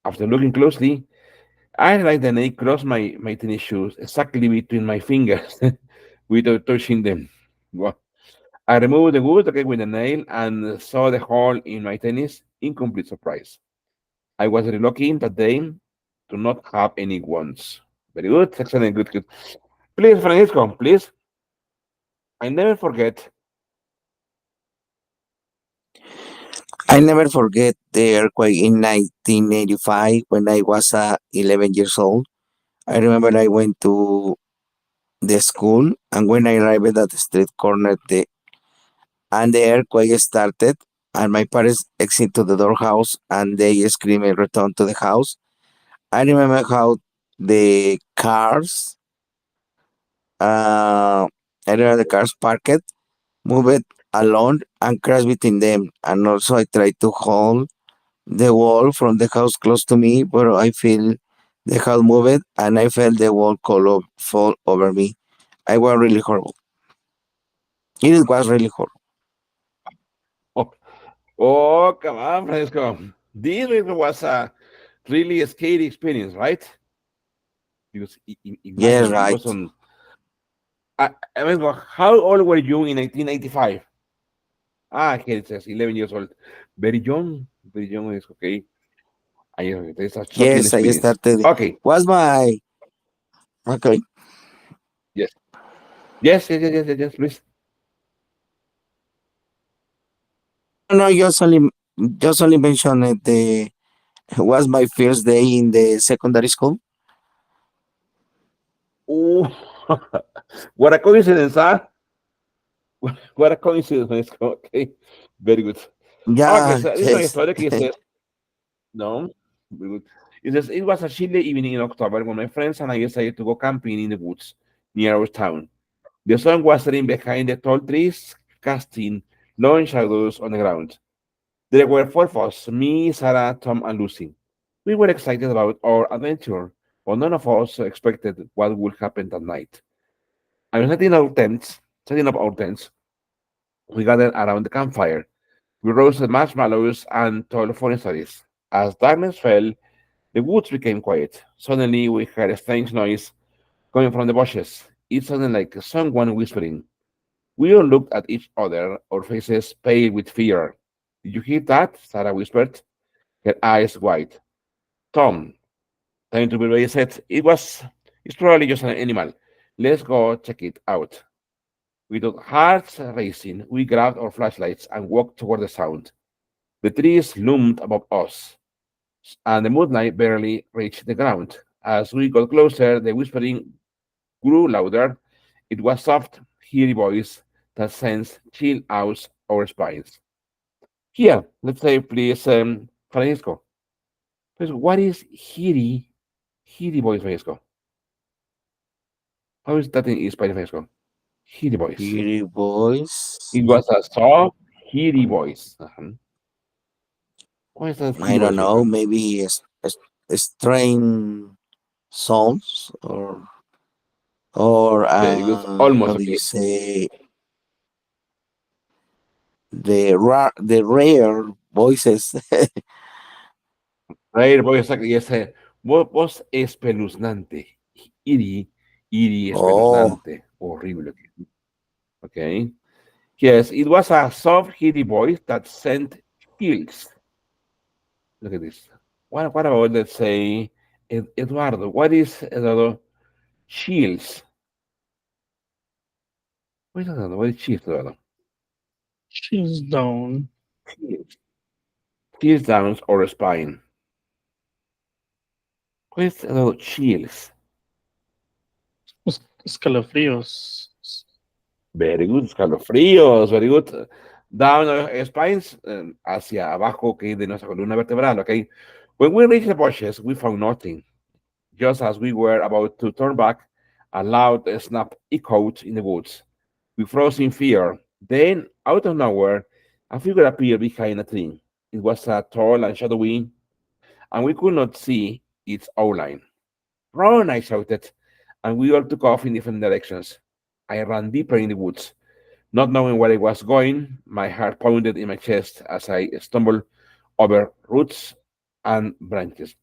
After looking closely, I realized the nail crossed my tennis shoes exactly between my fingers without touching them. Wow. I removed the wood, okay, with the nail and saw the hole in my tennis in complete surprise. I was very lucky that day to not have any wounds. Very good, excellent, good, good. Please, Francisco, please. I never forget. I never forget the earthquake in 1985 when I was 11 years old. I remember I went to the school, and when I arrived at the street corner, the earthquake started, and my parents exit to the door house, and they scream and return to the house. I remember how the cars, uh, I remember the cars parked, moved along, and crashed between them. And also, I tried to hold the wall from the house close to me, but I feel the house moved, and I felt the wall fall over me. I was really horrible. It was really horrible. Oh, oh, come on, Francisco. This was a really scary experience, right? Because Yes, imagine it right. was on. I mean, how old were you in 1995? Here it says 11 years old. Very young is okay. It's a shocking Yes, I experience. started. Okay, Was my okay? yes, yes, please. No, just only mentioned it. The was my first day in the secondary school. Oh, what a coincidence, huh? What a coincidence. Okay, very good. Okay, Yeah, so this is my yes, story. Okay, it says, no, very good. It says, it was a chilly evening in October when my friends and I decided to go camping in the woods near our town. The sun was setting behind the tall trees, casting long shadows on the ground. There were four of us, me, Sarah, Tom, and Lucy. We were excited about our adventure, but none of us expected what would happen that night. And setting up our tents, we gathered around the campfire. We roasted marshmallows and told funny stories. As darkness fell, the woods became quiet. Suddenly, we heard a strange noise coming from the bushes. It sounded like someone whispering. We all looked at each other, our faces pale with fear. Did you hear that? Sarah whispered, her eyes wide. Tom, trying to be very said, it's probably just an animal. Let's go check it out. With our hearts racing, we grabbed our flashlights and walked toward the sound. The trees loomed above us, and the moonlight barely reached the ground. As we got closer, the whispering grew louder. It was soft, eerie voice that sent chill out our spines. Here, let's say, please, Francisco. Please, what is Hiri voice, Francisco? How is that in Spanish, Francisco? Hiri voice. Pretty boys. It was a soft, Hiri voice. What is that I Hiri don't voice, know. Francisco? Maybe strain songs or Very good. Almost how do you okay. say the rare voices. Rare voice, exactly. Yes, voz espeluznante. Iri Oh, espeluznante. Horrible. Okay. Yes, it was a soft, Hiri voice that sent chills. Look at this. What about, let's say, Eduardo? What is, Eduardo? Chills. What is Eduardo? What is chills, Eduardo? She's down. Chills. Chills down or spine. What is Eduardo? Chills. Escalofríos. Very good, escalofríos, very good. Down spines, hacia abajo, okay, de nuestra columna vertebral, okay. When we reached the bushes, we found nothing. Just as we were about to turn back, a loud snap echoed in the woods. We froze in fear. Then, out of nowhere, a figure appeared behind a tree. It was tall and shadowy, and we could not see its outline. Run, I shouted, and we all took off in different directions. I ran deeper in the woods. Not knowing where I was going, my heart pounded in my chest as I stumbled over roots and branches.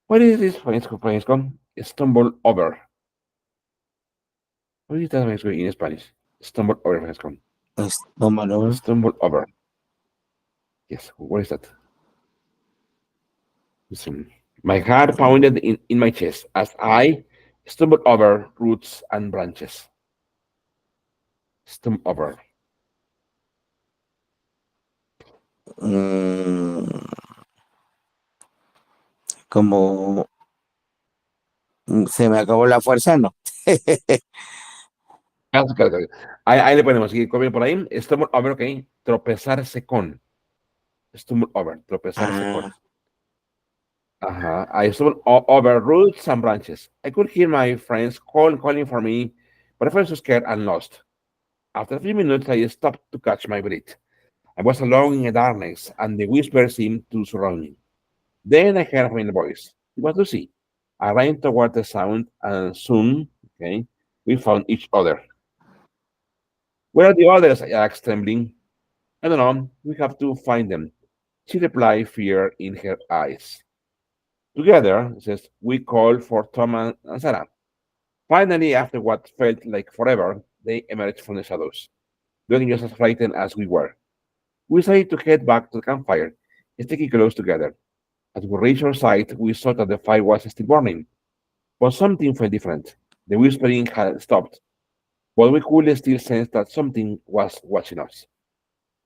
What is this, Francisco? Francisco? Stumble over. What is that, Francisco, in Spanish? Stumble over, Francisco. número. Stumble over. Yes, what is that? Listen. My heart pounded in my chest as I stumbled over roots and branches. Stumble over. mm, Como se me acabó la fuerza, no. Claro, claro, claro. Ahí le ponemos, aquí, por ahí. Stumble over, ok. Tropezarse con. Stumble over, tropezarse con. Ah, I stumbled over roots and branches. I could hear my friends calling for me, but I felt so scared and lost. After a few minutes, I stopped to catch my breath. I was alone in the darkness, and the whisper seemed to surround me. Then I heard a familiar voice. It was Lucy. I ran toward the sound, and soon, okay, we found each other. Where are the others? I asked, trembling. I don't know. We have to find them. She replied, fear in her eyes. Together, says, we called for Tom and Sarah. Finally, after what felt like forever, they emerged from the shadows, looking just as frightened as we were. We decided to head back to the campfire, sticking close together. As we reached our site, we saw that the fire was still burning, but something felt different. The whispering had stopped, but we could still sense that something was watching us.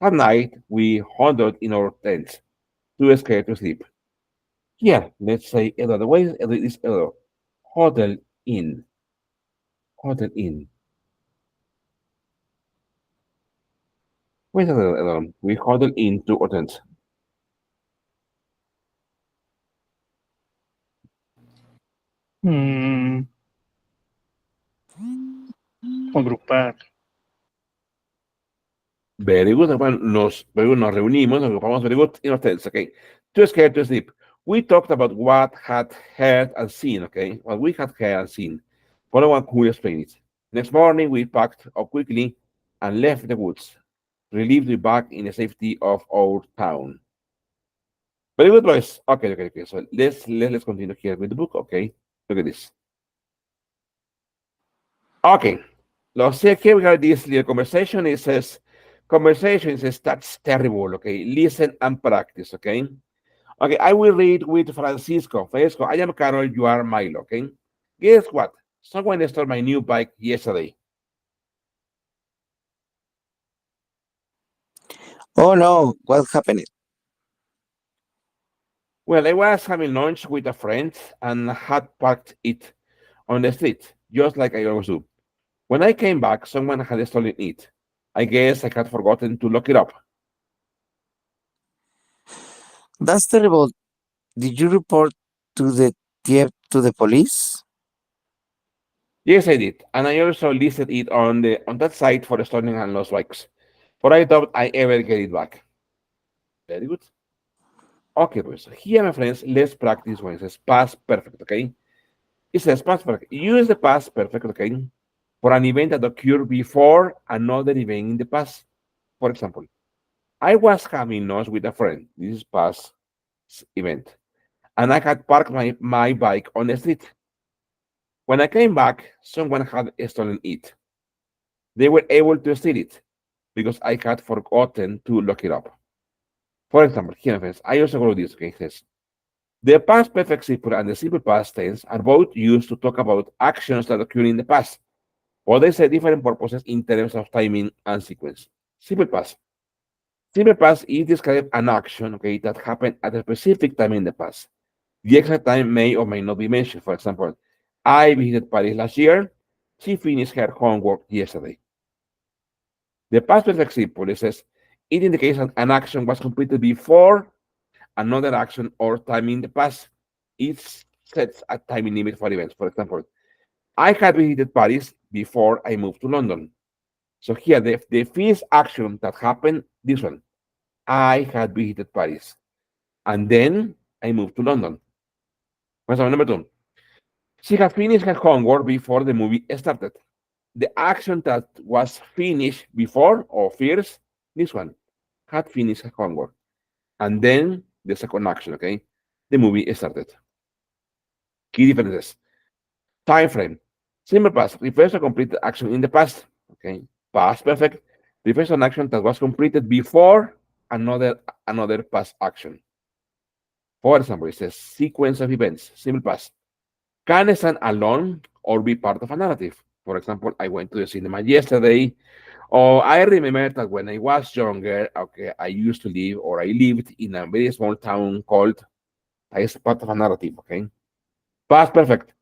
At night, we huddled in our tents, too scared to sleep. Here, let's say Edo. The way is Edo. Huddle in. Huddle in. Wait a minute, Edo. We huddle into our tents. Mm, agrupar. Very good. Bueno, nos reunimos, nos agrupamos, very good, in our tents, okay? Too scared to sleep. We talked about what had heard and seen, okay? What we had heard and seen. But no one could explain it. Next morning, we packed up quickly and left the woods, relieved to be back in the safety of our town. Very good, boys. Okay. So let's continue here with the book. Okay, look at this. Okay, let's see here we have this little conversation. It says conversation. It says that's terrible. Okay, listen and practice. Okay. Okay, I will read with Francisco. Francisco, I am Carol. You are Milo. Okay. Guess what? Someone stole my new bike yesterday. oh no, what happened? Well, I was having lunch with a friend and had parked it on the street, just like I always do. When I came back, someone had stolen it. I guess I had forgotten to lock it up. That's terrible. Did you report to the police? Yes, I did, and I also listed it on that site for stolen and lost bikes. But I doubt I ever get it back. Very good. Okay, pues here, my friends, let's practice when it says past perfect, okay? It says past perfect. Use the past perfect, okay, for an event that occurred before another event in the past. For example, I was having lunch with a friend. This is past event. And I had parked my bike on the street. When I came back, someone had stolen it. They were able to steal it because I had forgotten to lock it up. For example, here, friends, I also wrote this, okay? It says, the past perfect simple and the simple past tense are both used to talk about actions that occur in the past, but they serve different purposes in terms of timing and sequence. Simple past. Simple past is describe an action, okay, that happened at a specific time in the past. The exact time may or may not be mentioned. For example, I visited Paris last year. She finished her homework yesterday. The past perfect simple, it says, it indicates that an action was completed before another action or time in the past. It sets a timing limit for events. For example, I had visited Paris before I moved to London. So here, the first action that happened, this one, I had visited Paris. And then I moved to London. For example, number two, she had finished her homework before the movie started. The action that was finished before or first, this one, had finished her homework. And then the second action, okay? The movie started. Key differences. Time frame. Simple past refers to completed action in the past. Okay. Past perfect refers to an action that was completed before another past action. For example, it says sequence of events. Simple past can stand alone or be part of a narrative. For example, I went to the cinema yesterday, or I remember that when I was younger, okay, I used to live or I lived in a very small town called. That is part of a narrative. Okay. Past perfect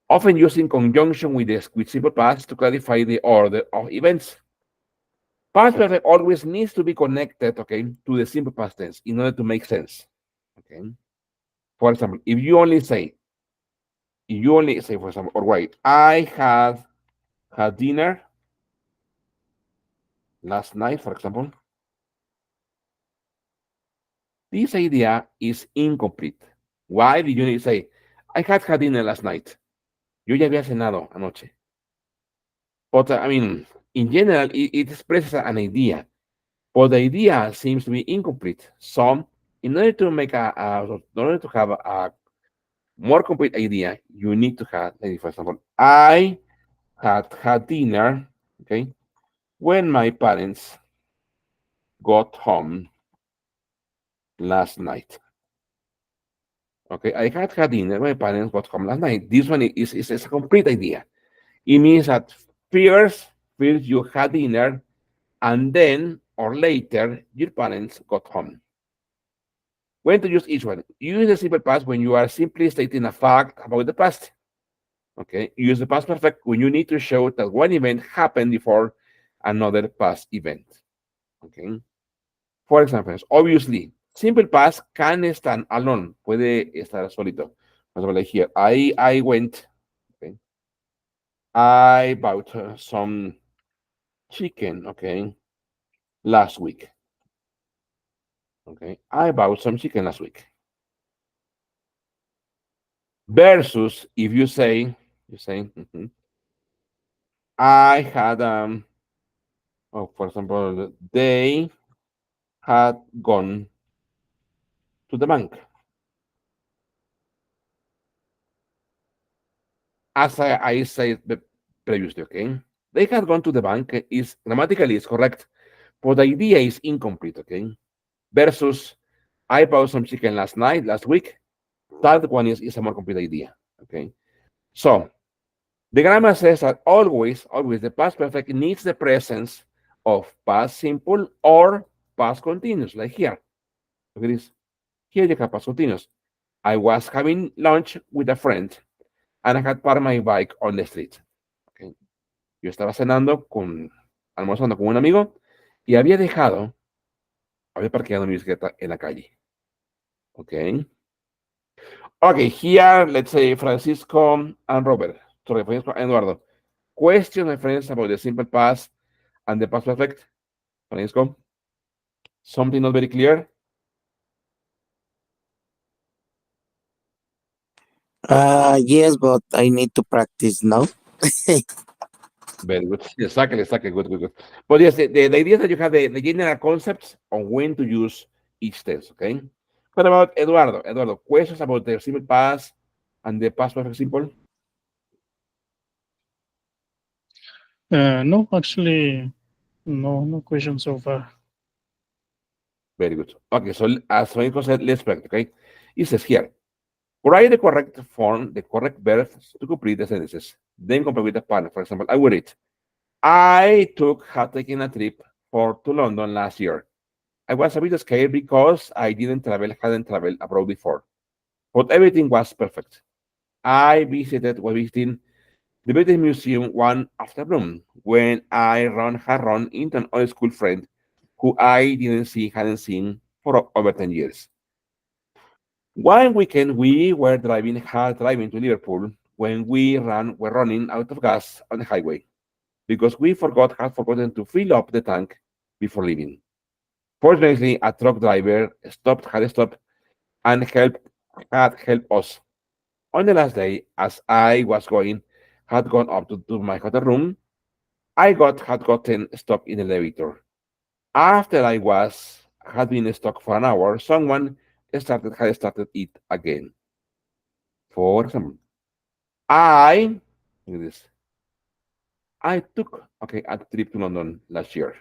often used in conjunction with simple past to clarify the order of events. Past perfect always needs to be connected, okay, to the simple past tense in order to make sense. Okay. For example, if you only say, for example, or wait, I had dinner last night, for example, this idea is incomplete. Why did you need to say, I had dinner last night? Yo ya había cenado anoche. But I mean, in general, it expresses an idea. But the idea seems to be incomplete. So, in order to have a more complete idea, you need to have, like, for example, I had dinner, okay, when my parents got home last night. Okay, I had dinner when my parents got home last night. This one is a complete idea. It means that first you had dinner, and then or later your parents got home. When to use each one? Use the simple past when you are simply stating a fact about the past. Okay. Use the past perfect when you need to show that one event happened before another past event. Okay. For example, obviously, simple past can stand alone. Puede estar solito. For example, like here, I went. Okay. I bought some chicken. Okay. Last week. Okay. I bought some chicken last week. Versus if you say, I had for example, they had gone to the bank. As I said previously, okay? They had gone to the bank is grammatically is correct, but the idea is incomplete, okay? Versus I bought some chicken last week. That one is a more complete idea. Okay. So the grammar says that always the past perfect needs the presence of past simple or past continuous, like here. Look at this. Here you have past continuous. I was having lunch with a friend and I had parked my bike on the street. Okay. Yo estaba almorzando con un amigo y había parqueado mi bicicleta en la calle. Okay. Okay, here, let's say Francisco and Robert. Sorry, Francisco and Eduardo. Question, my friends, about the simple past and the past perfect. Francisco, something not very clear? Yes, but I need to practice now. Very good. Exactly, exactly. Good, good, good. But yes, the idea is that you have the general concepts on when to use each tense, okay? What about Eduardo? Eduardo, questions about the simple past and the past perfect simple? No, actually, no questions so far. Very good. Okay, so as Francisco said, let's practice, okay? It says here, write the correct form, the correct verbs to complete the sentences. Then complete with the pattern. For example, I will read. I had taken a trip to London last year. I was a bit scared because I hadn't traveled abroad before, but everything was perfect. I was visiting the British Museum one afternoon when had run into an old school friend who I hadn't seen for over 10 years. One weekend, we were driving to Liverpool when were running out of gas on the highway because had forgotten to fill up the tank before leaving. Fortunately, a truck driver had stopped and had helped us. On the last day, as I was had gone up to my hotel room, had gotten stuck in the elevator. After had been stuck for an hour, someone had started it again. For example, I look at this. I took a trip to London last year.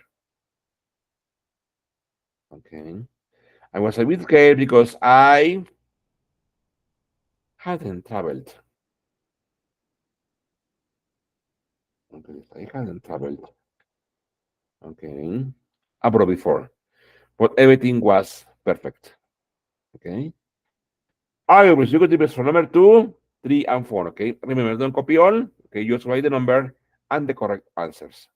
Okay. I was a bit scared because I hadn't traveled. Okay, I hadn't traveled. Okay. Abroad before. But everything was perfect. Okay. I will you tips for number 2, 3, and 4. Okay. Remember, don't copy all. Okay. Just write the number and the correct answers.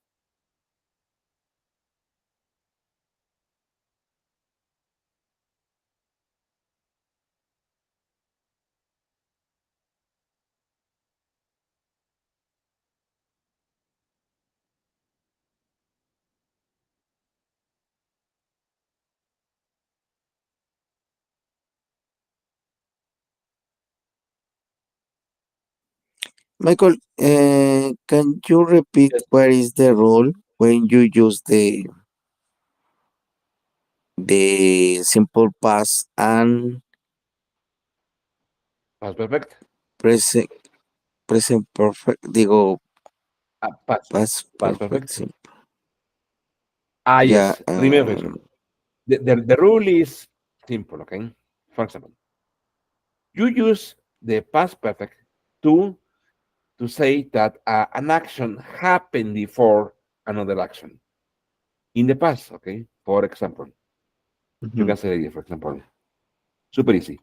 Michael, can you repeat Yes. what is the rule when you use the simple past and Past perfect. present present perfect? Digo, Past. past Past perfect. perfect. Ah, Yeah. yes. Remember, the rule is simple. Okay. For example, you use the past perfect to say that an action happened before another action in the past. Okay. For example, you Mhm. can say, for example, super easy.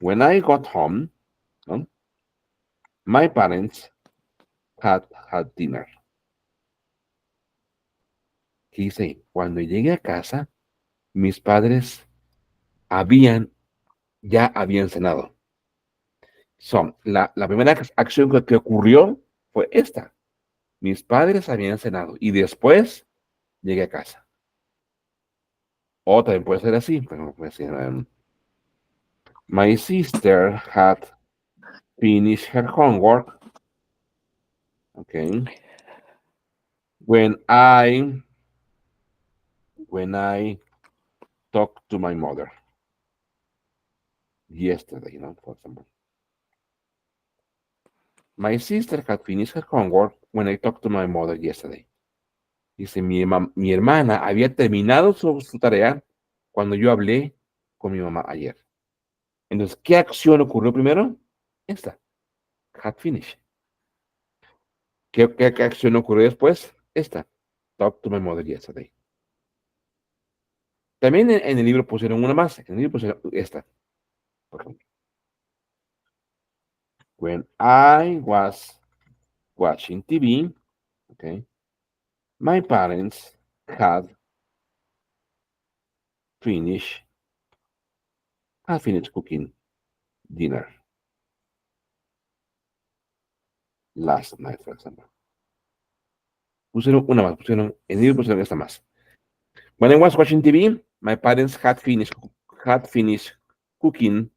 When I got home, no, my parents had dinner. ¿Qué dice? Cuando llegué a casa, mis padres ya habían cenado. La primera acción que ocurrió fue esta. Mis padres habían cenado y después llegué a casa. O también puede ser así, pero puede ser, my sister had finished her homework. Okay. When I talked to my mother yesterday, for example. My sister had finished her homework when I talked to my mother yesterday. Dice, mi hermana había terminado su tarea cuando yo hablé con mi mamá ayer. Entonces, ¿qué acción ocurrió primero? Esta, had finished. ¿Qué acción ocurrió después? Esta, talk to my mother yesterday. También en el libro pusieron una más. En el libro pusieron esta, por ejemplo. When I was watching TV, okay, my parents had finished had finished cooking dinner last night, for example. Pusieron una más, en ellos pusieron esta más. When I was watching TV, my parents had finished cooking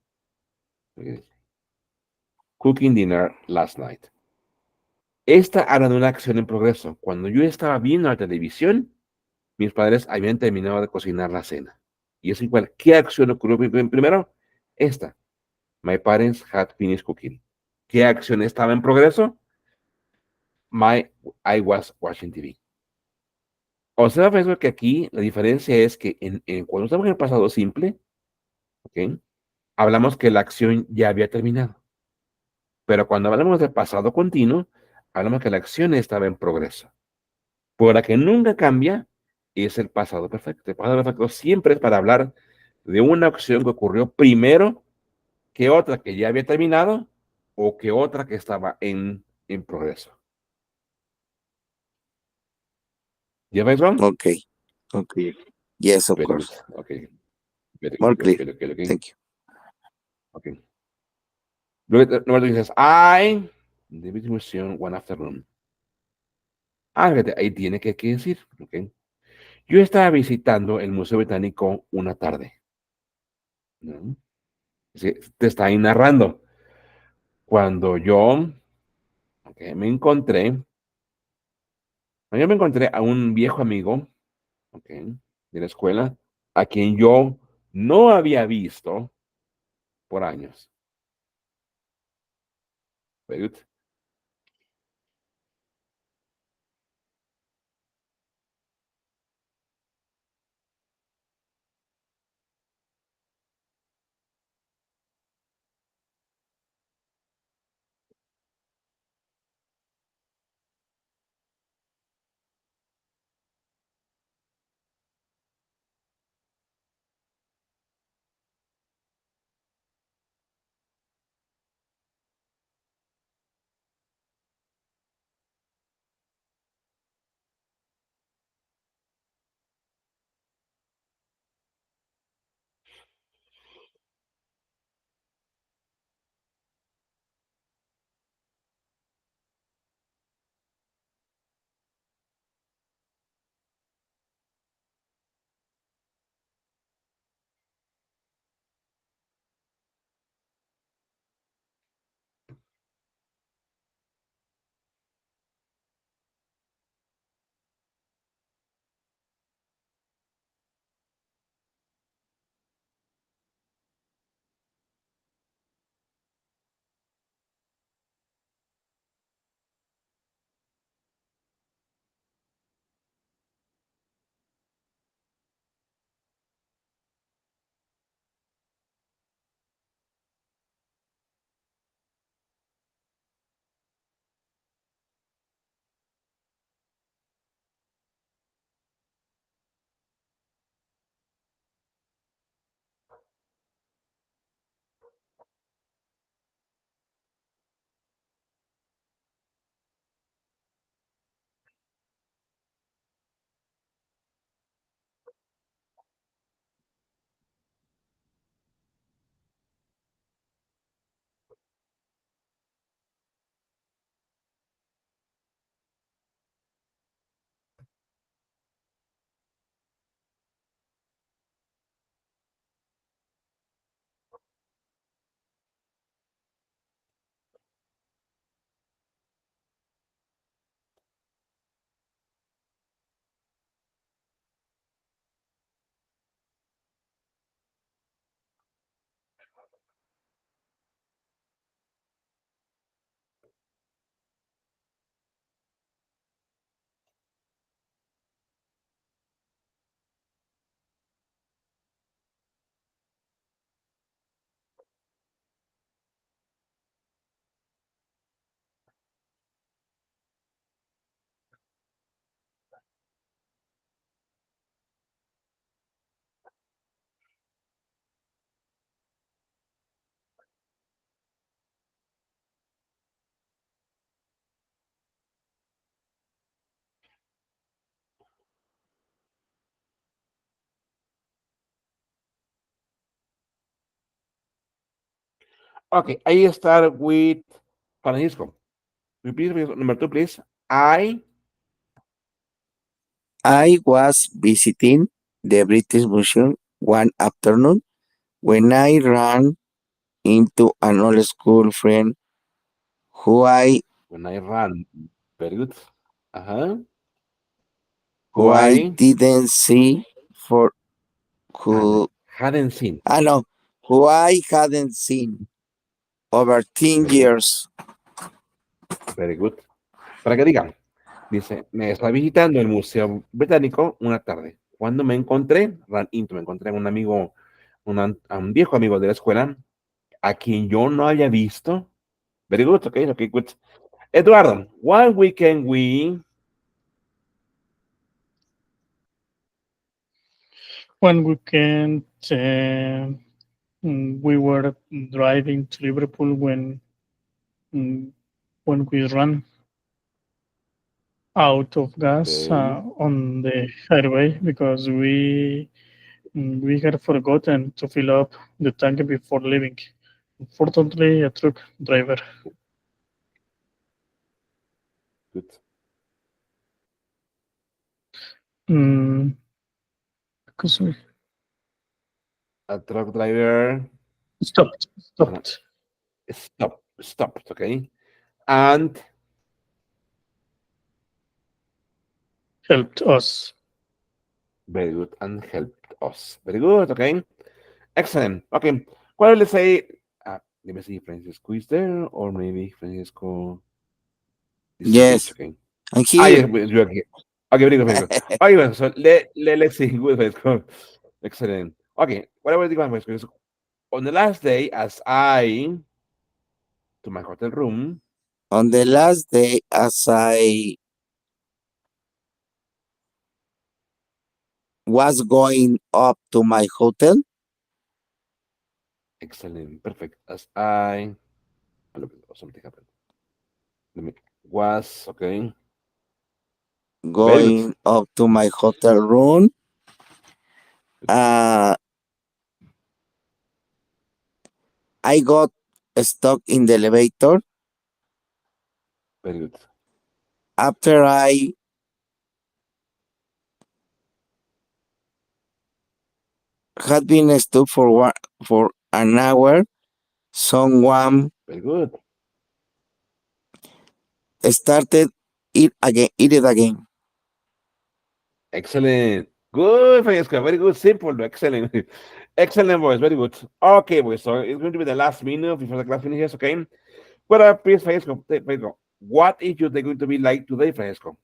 cooking dinner last night. Esta habla de una acción en progreso. Cuando yo estaba viendo la televisión, mis padres habían terminado de cocinar la cena. Y es igual, ¿qué acción ocurrió primero? Esta. My parents had finished cooking. ¿Qué acción estaba en progreso? I was watching TV. Observa eso que aquí la diferencia es que cuando estamos en el pasado simple, ¿ok? Hablamos que la acción ya había terminado. Pero cuando hablamos del pasado continuo, hablamos que la acción estaba en progreso. Por la que nunca cambia es el pasado perfecto. El pasado perfecto siempre es para hablar de una acción que ocurrió primero que otra que ya había terminado o que otra que estaba en progreso. ¿Ya ves, Ron? Okay. Okay. Yes, of Very good. course. Okay. Very More good. clear. Okay. Thank you. Okay. Luego tú dices, I, the distribution one afternoon. Fíjate, ahí tiene que decir, ok. Yo estaba visitando el Museo Británico una tarde. ¿No? Sí, te está ahí narrando. Cuando yo me encontré a un viejo amigo, ok, de la escuela, a quien yo no había visto por años. Very good. Okay, I start with Francisco. Repeat number two, please. I was visiting the British Museum one afternoon when I ran into an old school friend who I When I ran. Very good. Uh-huh. who Who I I didn't see for had, who hadn't seen. I know who I hadn't seen over 10 Very good. years. Very good. Para que digan, dice, me estaba visitando el Museo Británico una tarde. Cuando me encontré, me encontré a un amigo, a un viejo amigo de la escuela, a quien yo no había visto. Very good, okay, okay, good. Eduardo, one weekend One weekend, we were driving to Liverpool mm, when we ran out of gas very good. on the highway because we had forgotten to fill up the tank before leaving. Unfortunately, a truck driver. Good. Mm, because we A truck driver stopped. stopped, okay? And Helped us. very good, and helped us. Very good, okay? Excellent. Okay, what will I say? Let me see, Francisco is there, or maybe Francisco disappeared, Yes, okay? I'm Ah, here. yes, you're okay. Okay, very good, very good. Okay, well, so let's see. Good, Francisco. Excellent. Okay, what I was thinking, Francisco, on the last day, as I to my hotel room, On the last day, as I was going up to my hotel, excellent, perfect. As I, something happened. Let me, was, okay, very good. going up to my hotel room, uh, I got stuck in the elevator Very good. after I had been stuck for an hour. Someone Very good. started it again. Excellent. Good, Francesca. Very good. Simple. Excellent. Excellent, boys. Very good. Okay, boys. So it's going to be the last minute before the class finishes, okay? But please, Francesco, Francesco, what is your day going to be like today, Francesco?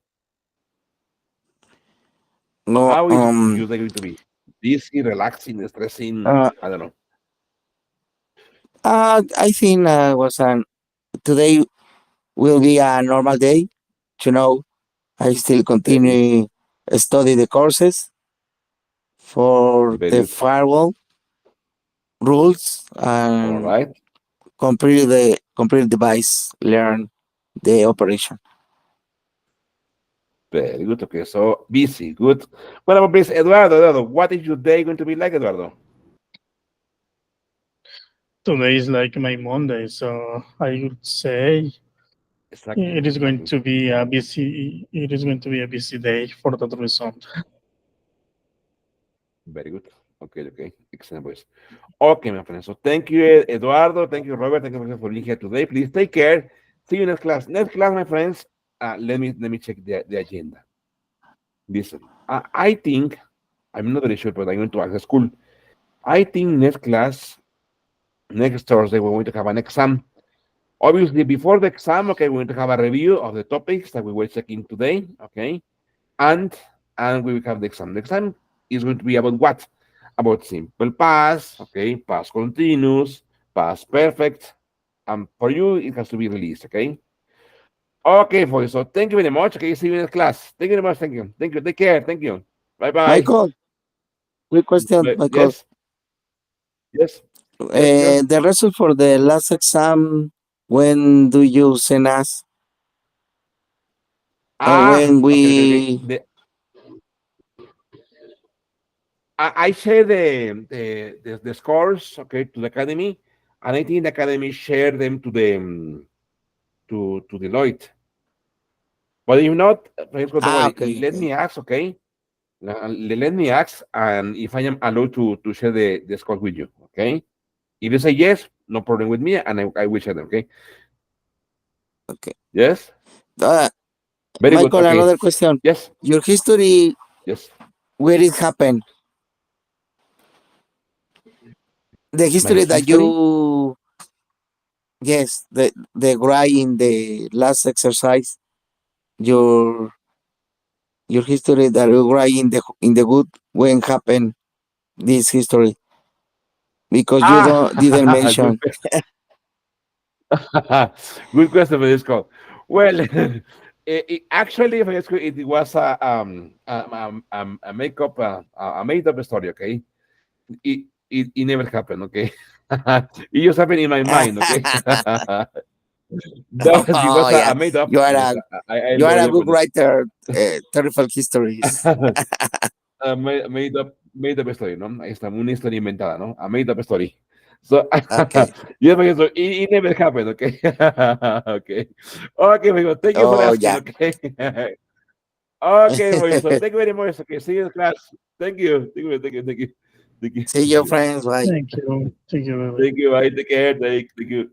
No, How is your day going to be? Busy, relaxing, stressing? uh, I don't know. I think was an today will be a normal day. You know, I still Very good. continue study the courses for Very the good. firewall rules All and right. complete device learn the operation. Very good. Okay, so busy. Good. What about please, Eduardo? Eduardo, what is your day going to be like, Eduardo? Today is like my Monday, so I would say Exactly. it is going Exactly. to be a busy. It is going to be a busy day for that reason. Very good. Okay, okay. Excellent, boys. Okay, my friends. So thank you, Eduardo. Thank you, Robert. Thank you for being here today. Please take care. See you next class. Next class, my friends. Let me check the agenda. Listen. I think I'm not very sure, but I'm going to ask the school. I think next class, next Thursday, we're going to have an exam. Obviously, before the exam, okay, we're going to have a review of the topics that we were checking today. Okay, and we will have the exam. The exam is going to be about what? About simple past, okay, past continuous, past perfect, and for you it has to be released, okay? Okay, folks. So thank you very much. Okay, see you in the class. Thank you very much. Thank you. Thank you. Take care. Thank you. Bye bye. Michael, quick question, Michael. Yes, yes, yes, sure. The result for the last exam, when do you send us? Or when Okay, okay, okay. we I share the scores, okay, to the academy. and I think the academy shared them to the to Deloitte. But if not, Francisco, don't worry. Okay, Let okay. me ask, okay? Let me ask, and if I am allowed to share the score with you, okay? If you say yes, no problem with me, and I will share them, okay? Okay. Yes? Uh, Very good, Michael, okay. another question. Yes, Your history, yes. where it happened? The My history that history? you, yes, the guy in the last exercise, your your history that you write in the good when happened this history because you Ah, don't didn't good, mention. good question, Francisco. Well, actually, Francisco, it was a makeup, a made-up story, okay? It never happened, okay? It just happened in my mind, okay? That was, it Oh was yeah, a made up. you are Yes, a I you know, are I a know, good but writer. Terrible histories. made up story, ¿no? Ahí está, una historia inventada, ¿no? A made up story. So, Okay. yes, my so it never happened, okay? Okay. Okay, amigo, thank you for Oh asking, yeah. okay? Okay, amigo, so thank you very much. Okay, see you in class. Thank you. Thank you, thank you, thank you. Thank you. See you, friends. Bye. Thank you. Thank you. Bye-bye. Thank you, bye. Take care. Thank you.